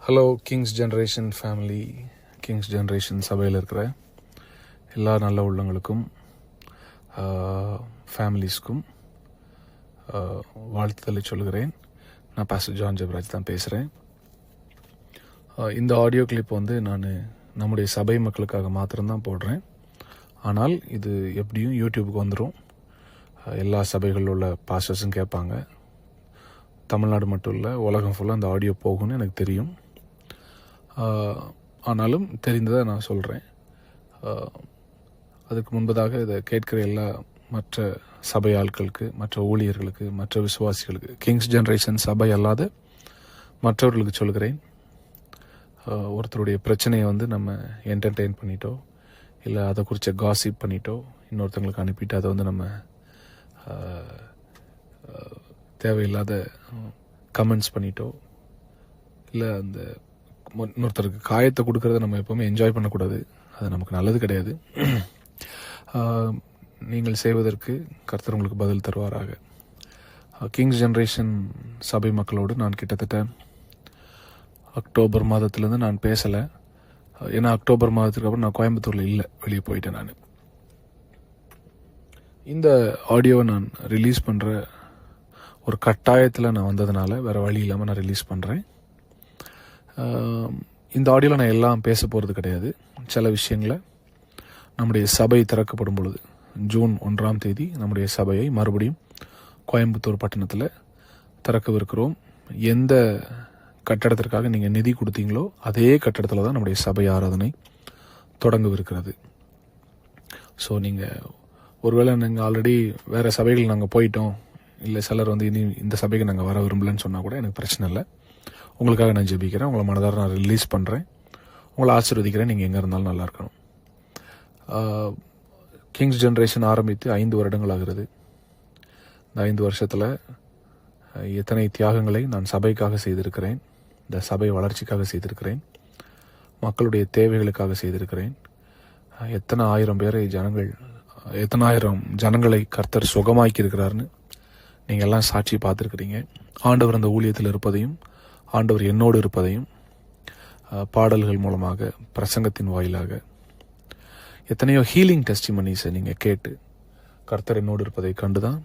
Hello Kings generation family, Kings generation சபையில் இருக்கிற எல்லா நல்ல உள்ளங்களுக்கும் ஃபேமிலிஸ்க்கும் வாழ்த்துதலை சொல்கிறேன். நான் பாஸ்டர் ஜான் ஜெபராஜ் தான் பேசுகிறேன். இந்த ஆடியோ கிளிப் நான் நம்முடைய சபை மக்களுக்காக மாத்திரம்தான் போடுறேன். ஆனால் இது எப்படியும் யூடியூபுக்கு வந்துடும். எல்லா சபைகளில் உள்ள பாஸ்டர்ஸும் கேட்பாங்க. தமிழ்நாடு மட்டும் இல்லை, உலகம் ஃபுல்லாக அந்த ஆடியோ போகும்னு எனக்கு தெரியும். ஆனாலும் தெரிந்ததை நான் சொல்கிறேன். அதுக்கு முன்பதாக இதை கேட்கிற எல்லா மற்ற சபை ஆட்களுக்கு, மற்ற ஊழியர்களுக்கு, மற்ற விசுவாசிகளுக்கு, கிங்ஸ் ஜென்ரேஷன் சபை அல்லாத மற்றவர்களுக்கு சொல்கிறேன். ஒருத்தருடைய பிரச்சனையை நம்ம என்டர்டெயின் பண்ணிட்டோ, இல்லை அதை குறித்த காசிப் பண்ணிட்டோ, இன்னொருத்தங்களுக்கு அனுப்பிட்டு அதை நம்ம தேவையில்லாத கமெண்ட்ஸ் பண்ணிட்டோ, இல்லை அந்த இன்னொருத்தருக்கு காயத்தை கொடுக்கறத நம்ம எப்போவுமே என்ஜாய் பண்ணக்கூடாது. அது நமக்கு நல்லது கிடையாது. நீங்கள் செய்வதற்கு கர்த்தர் உங்களுக்கு பதில் தருவாராக. கிங்ஸ் ஜென்ரேஷன் சபை மக்களோடு நான் கிட்டத்தட்ட அக்டோபர் மாதத்துலேருந்து நான் பேசலை. ஏன்னா அக்டோபர் மாதத்துக்கு அப்புறம் நான் கோயம்புத்தூரில் இல்லை, வெளியே போயிட்டேன். நான் இந்த ஆடியோவை நான் ரிலீஸ் பண்ணுற ஒரு கட்டாயத்தில் நான் வந்ததுனால வேறு வழி இல்லாமல் நான் ரிலீஸ் பண்ணுறேன். இந்த ஆடியோவில் நான் எல்லாம் பேச போகிறது கிடையாது. சில விஷயங்களை நம்முடைய சபை திறக்கப்படும் பொழுது ஜூன் 1 நம்முடைய சபையை மறுபடியும் கோயம்புத்தூர் பட்டணத்தில் திறக்கவிருக்கிறோம். எந்த கட்டடத்திற்காக நீங்கள் நிதி கொடுத்தீங்களோ அதே கட்டடத்தில் தான் நம்முடைய சபை ஆராதனை தொடங்கவிருக்கிறது. ஸோ நீங்கள் ஒருவேளை நீங்கள் ஆல்ரெடி வேறு சபைகள் நாங்கள் போயிட்டோம், இல்லை சிலர் இனி இந்த சபைக்கு நாங்கள் வர விரும்பலன்னு சொன்னால் கூட எனக்கு பிரச்சனை இல்லை. உங்களுக்காக நான் ஜெபிக்கிறேன். உங்களை மனதார நான் ரிலீஸ் பண்ணுறேன். உங்களை ஆசீர்வதிக்கிறேன். நீங்கள் எங்கே இருந்தாலும் நல்லா இருக்கணும். கிங்ஸ் ஜென்ரேஷன் ஆரம்பித்து 5 வருடங்கள் ஆகிறது. இந்த 5 வருஷத்தில் எத்தனை தியாகங்களை நான் சபைக்காக செய்திருக்கிறேன், இந்த சபை வளர்ச்சிக்காக செய்திருக்கிறேன், மக்களுடைய தேவைகளுக்காக செய்திருக்கிறேன். எத்தனை ஆயிரம் ஜனங்களை கர்த்தர் சுகமாக்கி இருக்கிறாருன்னு நீங்கள் எல்லாம் சாட்சி பார்த்துருக்கிறீங்க. ஆண்டவர் அந்த ஊழியத்தில் இருப்பதையும், ஆண்டவர் என்னோடு இருப்பதையும் பாடல்கள் மூலமாக, பிரசங்கத்தின் வாயிலாக எத்தனையோ ஹீலிங் டெஸ்டிமனிஸை நீங்கள் கேட்டு கர்த்தர் என்னோடு இருப்பதை கண்டுதான்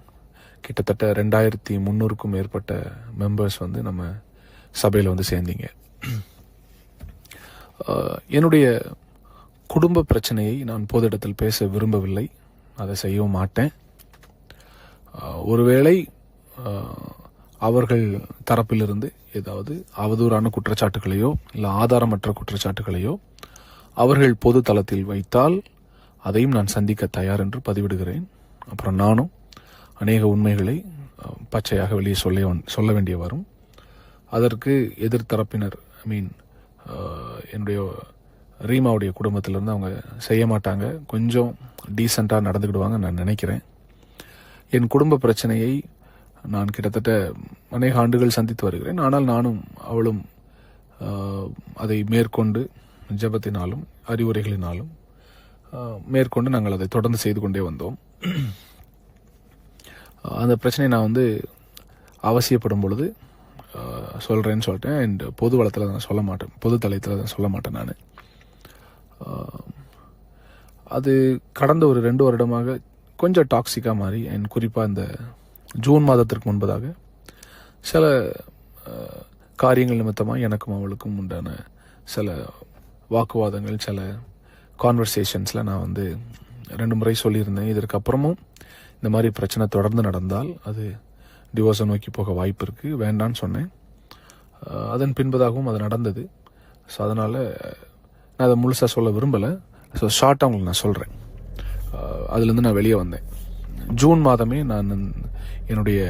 கிட்டத்தட்ட 2300க்கும் மேற்பட்ட மெம்பர்ஸ் நம்ம சபையில் சேர்ந்தீங்க. என்னுடைய குடும்ப பிரச்சனையை நான் பொது இடத்தில் பேச விரும்பவில்லை, அதை செய்யவும் மாட்டேன். ஒருவேளை அவர்கள் தரப்பிலிருந்து ஏதாவது அவதூறான குற்றச்சாட்டுகளையோ இல்லை ஆதாரமற்ற குற்றச்சாட்டுகளையோ அவர்கள் பொது தளத்தில் வைத்தால் அதையும் நான் சந்திக்க தயார் என்று பதிவிடுகிறேன். அப்புறம் நானும் அநேக உண்மைகளை பச்சையாக வெளியே சொல்ல வேண்டிய வரும். அதற்கு எதிர்த்தரப்பினர், என்னுடைய ரீமாவுடைய குடும்பத்திலிருந்து அவங்க செய்ய மாட்டாங்க, கொஞ்சம் டீசெண்டாக நடந்துக்கிடுவாங்க நான் நினைக்கிறேன். என் குடும்ப பிரச்சனையை நான் கிட்டத்தட்ட அநேக ஆண்டுகள் சந்தித்து வருகிறேன். ஆனால் நானும் அவளும் அதை மேற்கொண்டு ஜெபத்தினாலும் அறிவுரைகளினாலும் மேற்கொண்டு நாங்கள் அதை தொடர்ந்து செய்து கொண்டே வந்தோம். அந்த பிரச்சனையை நான் அவசியப்படும் பொழுது சொல்கிறேன்னு சொல்லிட்டேன். அண்ட் பொது வளத்தில் நான் சொல்ல மாட்டேன், பொது தளத்தில் தான் சொல்ல மாட்டேன். நான் அது கடந்த ஒரு 2 வருடமாக கொஞ்சம் டாக்ஸிக்காக மாறி, அண்ட் குறிப்பாக இந்த ஜூன் மாதத்திற்கு முன்பதாக சில காரியங்கள் நிமித்தமாக எனக்கும் அவளுக்கும் உண்டான சில வாக்குவாதங்கள், சில கான்வர்சேஷன்ஸில் நான் 2 முறை சொல்லியிருந்தேன். இதற்கப்புறமும் இந்த மாதிரி பிரச்சனை தொடர்ந்து நடந்தால் அது டிவோர்ஸை நோக்கி போக வாய்ப்பு இருக்குது, வேண்டான்னு சொன்னேன். அதன் பின்பதாகவும் அது நடந்தது. ஸோ அதனால் நான் அதை முழுசாக சொல்ல விரும்பலை. ஸோ ஷார்ட்டாக உங்களுக்கு நான் சொல்கிறேன். அதுலேருந்து நான் வெளியே வந்தேன். ஜூன் மாதமே நான் என்னுடைய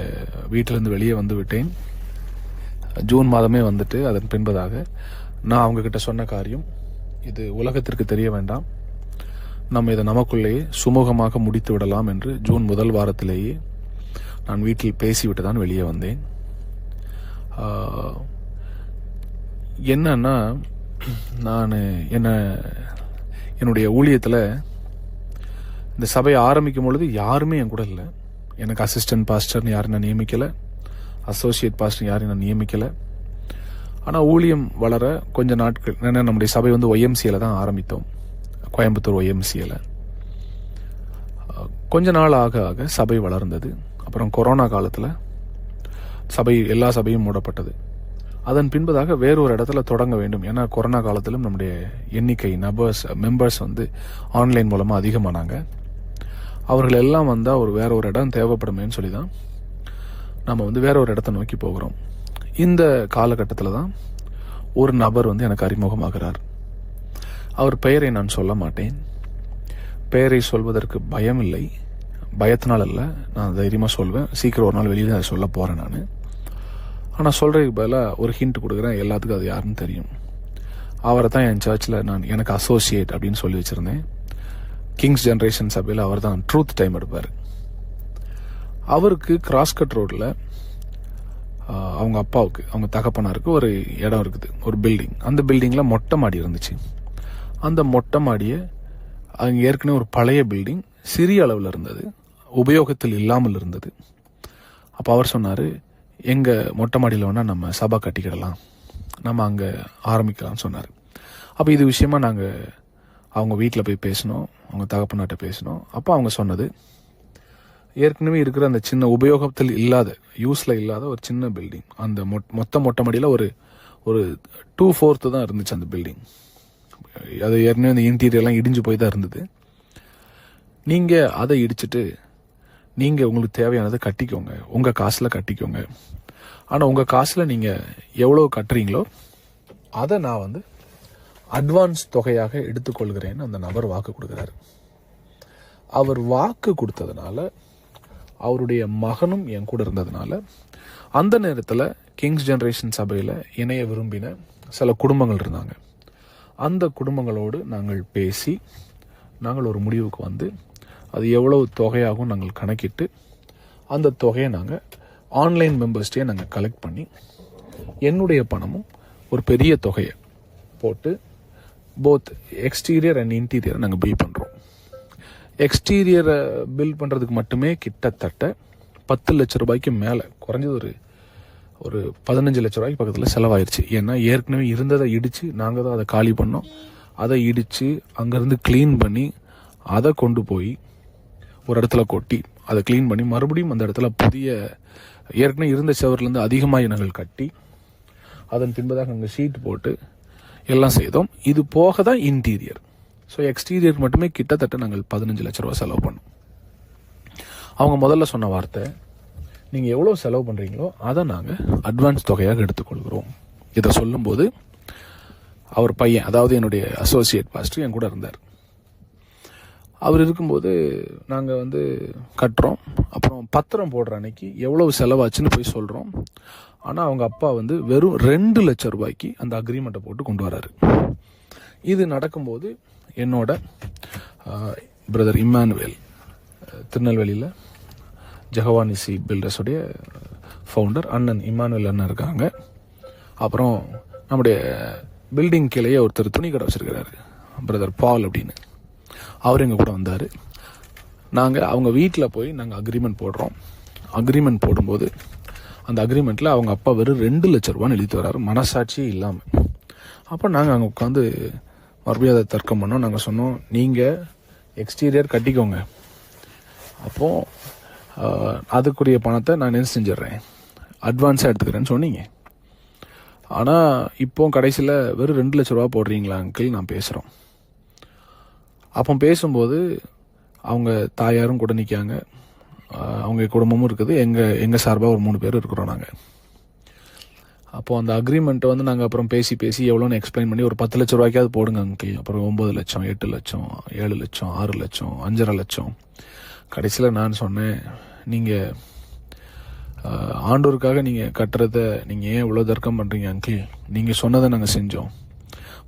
வீட்டிலேருந்து வெளியே வந்து விட்டேன். ஜூன் மாதமே வந்துட்டு அதன் பின்பதாக நான் அவங்கக்கிட்ட சொன்ன காரியம், இது உலகத்திற்கு தெரிய வேண்டாம், நம்ம இதை நமக்குள்ளேயே சுமூகமாக முடித்து விடலாம் என்று ஜூன் 1 வாரத்திலேயே நான் வீட்டில் பேசிவிட்டு தான் வெளியே வந்தேன். என்னன்னா, நான் என்னுடைய ஊழியத்தில் இந்த சபையை ஆரம்பிக்கும் பொழுது யாருமே என் கூட இல்லை. எனக்கு அசிஸ்டன்ட் பாஸ்டர்னு யாரும் நான் நியமிக்கலை, அசோசியேட் பாஸ்டர் யாரையும் நான் நியமிக்கலை. ஆனால் ஊழியம் வளர கொஞ்ச நாட்கள், ஏன்னா நம்முடைய சபை வந்து ஒய்எம்சியில் தான் ஆரம்பித்தோம், கோயம்புத்தூர் ஒய்எம்சியில். கொஞ்ச நாள் ஆக ஆக சபை வளர்ந்தது. அப்புறம் கொரோனா காலத்தில் எல்லா சபையும் மூடப்பட்டது. அதன் பின்பதாக வேறொரு இடத்துல தொடங்க வேண்டும். ஏன்னா கொரோனா காலத்திலும் நம்முடைய எண்ணிக்கை மெம்பர்ஸ் வந்து ஆன்லைன் மூலமாக அதிகமானாங்க. அவர்கள் எல்லாம் வந்தால் வேற ஒரு இடம் தேவைப்படுமேன்னு சொல்லி தான் நம்ம வந்து வேற ஒரு இடத்த நோக்கி போகிறோம். இந்த காலகட்டத்தில் தான் ஒரு நபர் வந்து எனக்கு அறிமுகமாகிறார். அவர் பெயரை நான் சொல்ல மாட்டேன். பெயரை சொல்வதற்கு பயம் இல்லை, பயத்தினால் அல்ல, நான் தைரியமாக சொல்வேன். சீக்கிரம் ஒரு நாள் வெளியில் அதை சொல்ல போகிறேன் நான். ஆனால் சொல்கிறதுக்கு பதிலாக ஒரு ஹிண்ட் கொடுக்குறேன், எல்லாத்துக்கும் அது யாருன்னு தெரியும். அவரை தான் என் சர்ச்சில் எனக்கு அசோசியேட் அப்படின்னு சொல்லி வச்சுருந்தேன். கிங்ஸ் ஜென்ரேஷன் சபையில் அவர் தான் ட்ரூத் டைம் எடுப்பார். அவருக்கு கிராஸ்கட் ரோடில் அவங்க அப்பாவுக்கு, அவங்க தகப்பனாருக்கு ஒரு இடம் இருக்குது, ஒரு பில்டிங். அந்த பில்டிங்கில் மொட்டை மாடி இருந்துச்சு. அந்த மொட்டை மாடியை அங்கே ஏற்கனவே ஒரு பழைய பில்டிங் சிறிய அளவில் இருந்தது, உபயோகத்தில் இல்லாமல் இருந்தது. அப்போ அவர் சொன்னார், எங்கள் மொட்டை மாடியில் வேணால் நம்ம சபை கட்டிக்கிடலாம், நம்ம அங்கே ஆரம்பிக்கலாம்னு சொன்னார். அப்போ இது விஷயமா நாங்கள் அவங்க வீட்டில் போய் பேசினோம், அவங்க தகப்பனாட்ட பேசினோம். அப்போ அவங்க சொன்னது, ஏற்கனவே இருக்கிற அந்த சின்ன உபயோகத்தில் இல்லாத, யூஸில் இல்லாத ஒரு சின்ன பில்டிங், அந்த மொட்டை மாடியில் ஒரு 2/4 தான் இருந்துச்சு அந்த பில்டிங். அது ஏற்கனவே அந்த இன்டீரியர்லாம் இடிஞ்சு போய் தான் இருந்தது. நீங்கள் அதை இடிச்சிட்டு நீங்கள் உங்களுக்கு தேவையானதை கட்டிக்கோங்க, உங்கள் காசில் கட்டிக்கோங்க. ஆனால் உங்கள் காசில் நீங்கள் எவ்வளோ கட்டுறீங்களோ அதை நான் வந்து அட்வான்ஸ் தொகையாக எடுத்துக்கொள்கிறேன்னு அந்த நபர் வாக்கு கொடுக்குறாரு. அவர் வாக்கு கொடுத்ததுனால, அவருடைய மகனும் என் கூட இருந்ததுனால, அந்த நேரத்தில் கிங்ஸ் ஜென்ரேஷன் சபையில் இணைய விரும்பின சில குடும்பங்கள் இருந்தாங்க. அந்த குடும்பங்களோடு நாங்கள் பேசி நாங்கள் ஒரு முடிவுக்கு வந்து அது எவ்வளவு தொகையாகவும் நாங்கள் கணக்கிட்டு அந்த தொகையை நாங்கள் ஆன்லைன் மெம்பர்ஸ்டே நாங்கள் கலெக்ட் பண்ணி என்னுடைய பணமும் ஒரு பெரிய தொகையை போட்டு போத் எக்ஸ்டீரியர் அண்ட் இன்டீரியர் நாங்கள் பில் பண்ணுறோம். எக்ஸ்டீரியரை பில் பண்ணுறதுக்கு மட்டுமே கிட்டத்தட்ட 10 லட்ச ரூபாய்க்கு மேலே, குறைஞ்சது ஒரு 15 லட்ச ரூபாய்க்கு பக்கத்தில் செலவாயிருச்சு. ஏன்னா ஏற்கனவே இருந்ததை இடித்து நாங்கள் தான் அதை காலி பண்ணோம். அதை இடித்து அங்கேருந்து க்ளீன் பண்ணி அதை கொண்டு போய் ஒரு இடத்துல கொட்டி அதை க்ளீன் பண்ணி மறுபடியும் அந்த இடத்துல புதிய ஏற்கனவே இருந்த செவர்லேருந்து அதிகமாக நாங்கள் கட்டி அதன் பின்பதாக அங்கே ஷீட் போட்டு எல்லாம் செய்தோம். இது போக தான் இன்டீரியர். ஸோ எக்ஸ்டீரியர் மட்டுமே கிட்டத்தட்ட நாங்கள் 15 லட்ச ரூபா செலவு பண்ணோம். அவங்க முதல்ல சொன்ன வார்த்தை, நீங்கள் எவ்வளோ செலவு பண்ணுறீங்களோ அதை நாங்கள் அட்வான்ஸ் தொகையாக எடுத்துக்கொள்கிறோம். இதை சொல்லும்போது அவர் பையன், அதாவது என்னுடைய அசோசியேட் பாஸ்டர் என் கூட இருந்தார். அவர் இருக்கும்போது நாங்கள் வந்து கட்டுறோம். அப்புறம் பத்திரம் போடுற அன்னைக்கு எவ்வளவு செலவாச்சுன்னு போய் சொல்கிறோம். ஆனால் அவங்க அப்பா வந்து வெறும் 2 லட்சம் ரூபாய்க்கு அந்த அக்ரிமெண்ட்டை போட்டு கொண்டு வராரு. இது நடக்கும்போது என்னோட பிரதர் இம்மானுவேல், திருநெல்வேலியில் ஜெகவானிசி பில்டர்ஸுடைய ஃபவுண்டர் அண்ணன் இம்மானுவேல் அண்ணன் இருக்காங்க. அப்புறம் நம்முடைய பில்டிங் கீழேயே ஒருத்தர் துணி கடை வச்சுருக்கிறாரு, பிரதர் பால் அப்படின்னு. அவர் எங்கள் கூட வந்தார். நாங்கள் அவங்க வீட்டில் போய் நாங்கள் அக்ரிமெண்ட் போடுறோம். அக்ரிமெண்ட் போடும்போது அந்த அக்ரிமெண்ட்டில் அவங்க அப்பா வெறும் 2 லட்ச ரூபான்னு எழுதிட்டு வர்றாரு, மனசாட்சியே இல்லாமல். அப்போ நாங்கள் அங்கே உட்காந்து மறுபடியும் அதை தர்க்கம் பண்ணோம். நாங்கள் சொன்னோம், நீங்கள் எக்ஸ்டீரியர் கட்டிக்கோங்க, அப்போது அதுக்குரிய பணத்தை நான் என்ன செஞ்சிட்றேன், அட்வான்ஸாக எடுத்துக்கிறேன்னு சொன்னீங்க. ஆனால் இப்போ கடைசியில் வெறும் 2 லட்ச ரூபா போடுறீங்களா அங்கிள், நான் பேசுகிறோம். அப்போ பேசும்போது அவங்க தாயாரும் கூட நிற்காங்க, அவங்க குடும்பமும் இருக்குது, எங்கள் சார்பாக ஒரு 3 பேர் இருக்கிறோம் நாங்கள். அப்போது அந்த அக்ரிமெண்ட்டை வந்து நாங்கள் அப்புறம் பேசி எவ்வளோன்னு எக்ஸ்பிளைன் பண்ணி ஒரு 10 லட்ச ரூபாய்க்காவது போடுங்க அங்கிள். அப்புறம் 9 லட்சம், 8 லட்சம், 7 லட்சம், 6 லட்சம், 5.5 லட்சம். கடைசியில் நான் சொன்னேன், நீங்கள் ஆண்டோருக்காக நீங்கள் கட்டுறதை நீங்கள் ஏன் இவ்வளோ தர்க்கம் பண்ணுறீங்க அங்கிள், நீங்கள் சொன்னதை நாங்கள் செஞ்சோம்,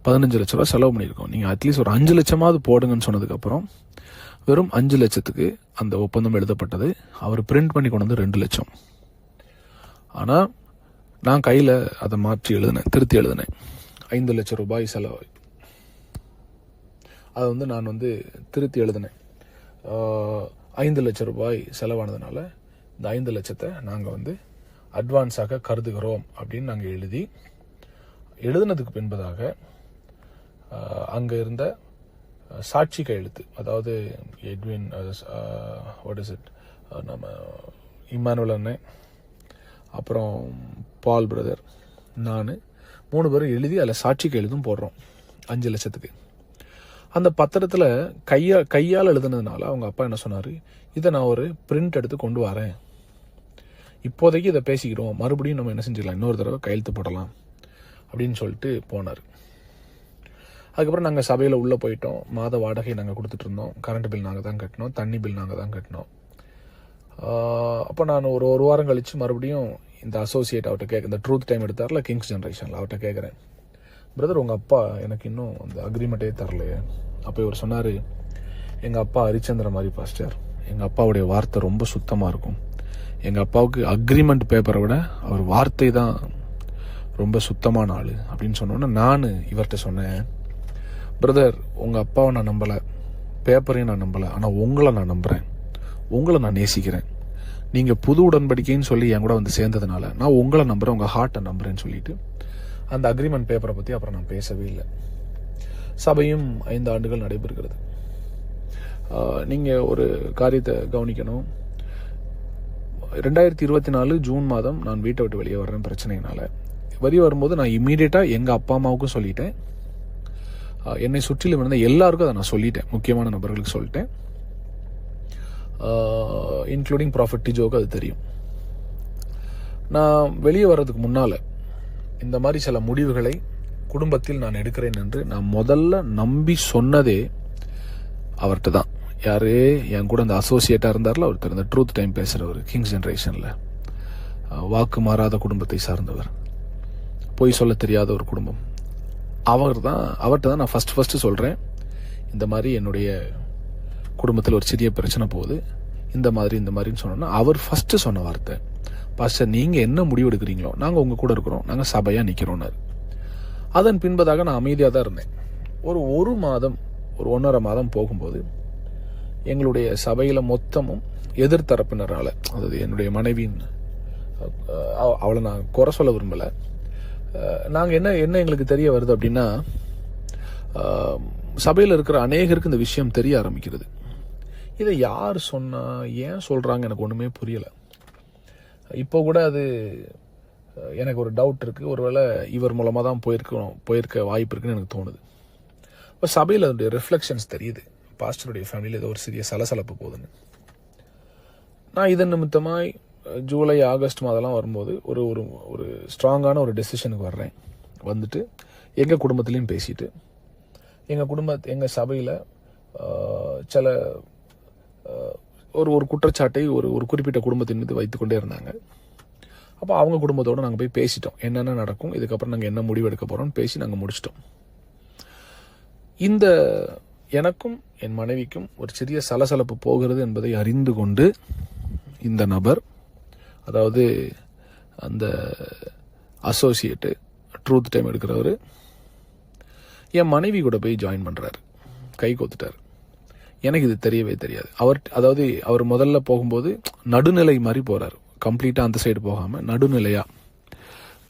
15 லட்ச ரூபா செலவு பண்ணியிருக்கோம், நீங்கள் அட்லீஸ்ட் ஒரு 5 லட்சமாவது போடுங்கன்னு சொன்னதுக்கப்புறம் வெறும் 5 லட்சத்துக்கு அந்த ஒப்பந்தம் எழுதப்பட்டது. அவர் பிரிண்ட் பண்ணி கொண்டு வந்து 2 லட்சம். ஆனால் நான் கையில் அதை மாற்றி திருத்தி எழுதினேன். 5 லட்சம் ரூபாய் செலவு, அதை வந்து நான் வந்து திருத்தி எழுதினேன். 5 லட்சம் ரூபாய் செலவானதுனால இந்த 5 லட்சத்தை நாங்கள் வந்து அட்வான்ஸாக கருதுகிறோம் அப்படின்னு நாங்கள் எழுதி எழுதினதுக்கு பின்பதாக அங்கே இருந்த சாட்சி கையெழுத்து, அதாவது எட்வின் நம்ம இம்மானுவல் அண்ணன், அப்புறம் பால் பிரதர், நான் 3 பேரும் எழுதி அதில் சாட்சி கையெழுத்தும் போடுறோம் 5 லட்சத்துக்கு. அந்த பத்திரத்தில் கையால் எழுதுனதுனால அவங்க அப்பா என்ன சொன்னார், இதை நான் ஒரு பிரிண்ட் எடுத்து கொண்டு வரேன், இப்போதைக்கு இதை பேசிக்கிறோம், மறுபடியும் நம்ம என்ன செஞ்சிடலாம், இன்னொரு தடவை கையெழுத்து போடலாம் அப்படின்னு சொல்லிட்டு போனார். அதுக்கப்புறம் நாங்கள் சபையில் உள்ளே போயிட்டோம். மாத வாடகை நாங்கள் கொடுத்துட்டு இருந்தோம். கரண்ட் பில் நாங்கள் தான் கட்டினோம், தண்ணி பில் நாங்கள் தான் கட்டினோம். அப்போ நான் ஒரு வாரம் கழித்து மறுபடியும் இந்த அசோசியேட் அவர்கிட்ட இந்த ட்ரூத் டைம் எடுத்தார்ல கிங்ஸ் ஜென்ரேஷனில், அவர்கிட்ட கேட்குறேன், பிரதர் உங்கள் அப்பா எனக்கு இன்னும் அந்த அக்ரிமெண்ட்டே தரலையே. அப்போ இவர் சொன்னார், எங்கள் அப்பா ஹரிச்சந்திர மாதிரி பாஸ்டர், எங்கள் அப்பாவுடைய வார்த்தை ரொம்ப சுத்தமாக இருக்கும், எங்கள் அப்பாவுக்கு அக்ரிமெண்ட் பேப்பரை விட அவர் வார்த்தை தான் ரொம்ப சுத்தமான ஆள் அப்படின்னு சொன்னோன்னே நான் இவர்கிட்ட சொன்னேன், பிரதர் உங்கள் அப்பாவை நான் நம்பலை, பேப்பரையும் நான் நம்பலை, ஆனால் உங்களை நான் நம்புகிறேன், உங்களை நான் நேசிக்கிறேன், நீங்கள் புது உடன்படிக்கைன்னு சொல்லி என் கூட வந்து சேர்ந்ததுனால நான் உங்களை நம்புகிறேன், உங்கள் ஹார்ட்டை நம்புகிறேன்னு சொல்லிட்டு அந்த அக்ரிமெண்ட் பேப்பரை பற்றி அப்புறம் நான் பேசவே இல்லை. சபையும் 5 ஆண்டுகள் நடைபெறுகிறது. நீங்கள் ஒரு காரியத்தை கவனிக்கணும். 2024 ஜூன் மாதம் நான் வீட்டை விட்டு வெளியே வர்றேன் பிரச்சனையினால. வெளியே வரும்போது நான் இம்மீடியட்டாக எங்கள் அப்பா அம்மாவுக்கும் சொல்லிட்டேன், என்னை சுற்றிலும் இருந்த எல்லாருக்கும் அதை நான் சொல்லிட்டேன், முக்கியமான நபர்களுக்கு சொல்லிட்டேன், இன்க்ளூடிங் ப்ராஃபட் டிஜோவுக்கு அது தெரியும். நான் வெளியே வர்றதுக்கு முன்னால் இந்த மாதிரி சில முடிவுகளை குடும்பத்தில் நான் எடுக்கிறேன் என்று நான் முதல்ல நம்பி சொன்னதே அவர்கிட்ட தான். யாரு என் கூட அந்த அசோசியேட்டாக இருந்தார்ல ஒருத்தர், இந்த ட்ரூத் டைம் பேசுகிறவர், கிங்ஸ் ஜென்ரேஷனில் வாக்கு மாறாத குடும்பத்தை சார்ந்தவர், பொய் சொல்ல தெரியாத ஒரு குடும்பம், அவர்கிட்ட தான் நான் ஃபஸ்ட்டு சொல்கிறேன், இந்த மாதிரி என்னுடைய குடும்பத்தில் ஒரு சிறிய பிரச்சனை போகுது, இந்த மாதிரின்னு சொன்னோன்னா அவர் ஃபஸ்ட்டு சொன்ன வார்த்தை, பாஸ்டர் நீங்கள் என்ன முடிவு எடுக்கிறீங்களோ நாங்கள் உங்கள் கூட இருக்கிறோம், நாங்கள் சபையாக நிற்கிறோன்னாரு. அதன் பின்பதாக நான் அமைதியாக தான் இருந்தேன். ஒரு மாதம், ஒரு 1.5 மாதம் போகும்போது எங்களுடைய சபையில் மொத்தமும் எதிர்த்தரப்பினரால், அதாவது என்னுடைய மனைவியின், அவளை நான் குறை சொல்ல விரும்பலை, நாங்கள் என்ன எங்களுக்கு தெரிய வருது அப்படின்னா, சபையில் இருக்கிற அநேகருக்கு இந்த விஷயம் தெரிய ஆரம்பிக்கிறது. இதை யார் சொன்னா, ஏன் சொல்கிறாங்க எனக்கு ஒன்றுமே புரியலை. இப்போ கூட அது எனக்கு ஒரு டவுட் இருக்குது, ஒருவேளை இவர் மூலமாக தான் போயிருக்க வாய்ப்பு இருக்குன்னு எனக்கு தோணுது. இப்போ சபையில் அதனுடைய ரிஃப்ளெக்ஷன்ஸ் தெரியுது, பாஸ்டருடைய ஃபேமிலியில் ஏதோ ஒரு சிறிய சலசலப்பு போகுதுன்னு. நான் இதன் நிமித்தமாய் ஜூலை ஆகஸ்ட் மாதம்லாம் வரும்போது ஒரு ஒரு ஸ்ட்ராங்கான ஒரு டெசிஷனுக்கு வர்றேன். வந்துட்டு எங்கள் குடும்பத்துலேயும் பேசிட்டு, எங்கள் சபையில் சில ஒரு குற்றச்சாட்டை ஒரு குறிப்பிட்ட குடும்பத்தின் மீது வைத்துக்கொண்டே இருந்தாங்க. அப்போ அவங்க குடும்பத்தோடு நாங்கள் போய் பேசிட்டோம், என்னென்ன நடக்கும், இதுக்கப்புறம் நாங்கள் என்ன முடிவு எடுக்க போகிறோம்னு பேசி நாங்கள் முடிச்சிட்டோம். இந்த எனக்கும் என் மனைவிக்கும் ஒரு சிறிய சலசலப்பு போகிறது என்பதை அறிந்து கொண்டு இந்த நபர், அதாவது அந்த அசோசியேட்டு ட்ரூத் டைம் எடுக்கிறவர், என் மனைவி கூட போய் ஜாயின் பண்ணுறாரு, கை கோத்துட்டார். எனக்கு இது தெரியவே தெரியாது. அவர் முதல்ல போகும்போது நடுநிலை மாதிரி போகிறார், கம்ப்ளீட்டாக அந்த சைடு போகாமல் நடுநிலையாக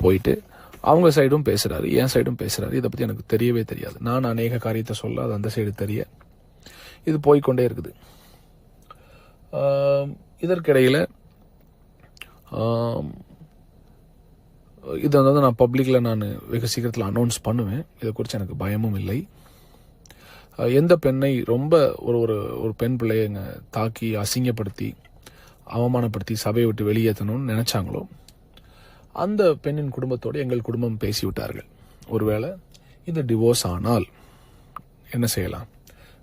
போயிட்டு அவங்க சைடும் பேசுகிறாரு, என் சைடும் பேசுகிறாரு. இதை பற்றி எனக்கு தெரியவே தெரியாது. நான் அநேக காரியத்தை சொல்ல அது அந்த சைடு தெரிய இது போய்கொண்டே இருக்குது. இதற்கிடையில் இதை வந்து நான் பப்ளிக்கில் நான் வெகு சீக்கிரத்தில் அனௌன்ஸ் பண்ணுவேன். இதை குறித்து எனக்கு பயமும் இல்லை. எந்த பெண்ணை ரொம்ப ஒரு பெண் பிள்ளைங்க தாக்கி அசிங்கப்படுத்தி அவமானப்படுத்தி சபையை விட்டு வெளியேற்றணும்னு நினைச்சாங்களோ அந்த பெண்ணின் குடும்பத்தோடு எங்கள் குடும்பம் பேசிவிட்டார்கள். ஒருவேளை இது டிவோர்ஸ் ஆனால் என்ன செய்யலாம்,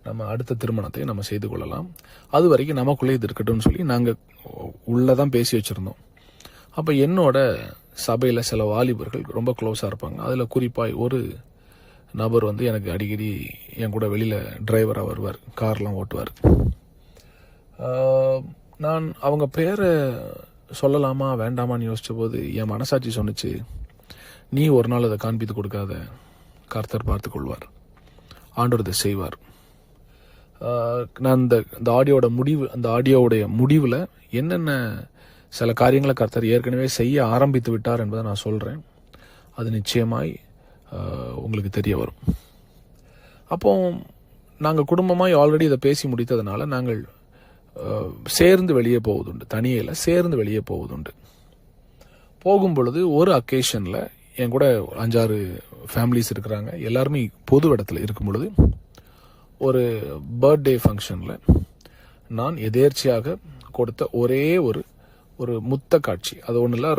நம்ம அடுத்த திருமணத்தை நம்ம செய்து கொள்ளலாம், அது வரைக்கும் நமக்குள்ளே இது இருக்கட்டும்னு சொல்லி நாங்கள் உள்ளதான் பேசி வச்சுருந்தோம். அப்போ என்னோட சபையில் சில வாலிபர்கள் ரொம்ப க்ளோஸாக இருப்பாங்க. அதில் குறிப்பாக ஒரு நபர் வந்து எனக்கு அடிக்கடி என் கூட வெளியில் டிரைவராக வருவார், கார்லாம் ஓட்டுவார். நான் அவங்க பேரை சொல்லலாமா வேண்டாமான்னு யோசித்த போது என் மனசாட்சி சொன்னிச்சு, நீ ஒரு நாள் அதை காண்பித்து கொடுக்காத, கர்த்தர் பார்த்து கொள்வார், ஆண்டவர் இதை செய்வார். நான் இந்த ஆடியோவுடைய முடிவில் என்னென்ன சில காரியங்களை கர்த்தர் ஏற்கனவே செய்ய ஆரம்பித்து விட்டார் என்பதை நான் சொல்கிறேன். அது நிச்சயமாய் உங்களுக்கு தெரிய வரும். அப்போ நாங்கள் குடும்பமாக ஆல்ரெடி இதை பேசி முடித்ததுனால நாங்கள் சேர்ந்து வெளியே போவதுண்டு, தனியில் சேர்ந்து வெளியே போவதுண்டு. போகும் பொழுது ஒரு அக்கேஷனில் என் கூட 5-6 ஃபேமிலிஸ் இருக்கிறாங்க, எல்லாருமே பொது இடத்துல இருக்கும் பொழுது ஒரு பர்த்டே ஃபங்க்ஷனில் நான் எதேர்ச்சியாக கொடுத்த ஒரே ஒரு முத்த காட்சி, அது ஒன்றும் இல்லை,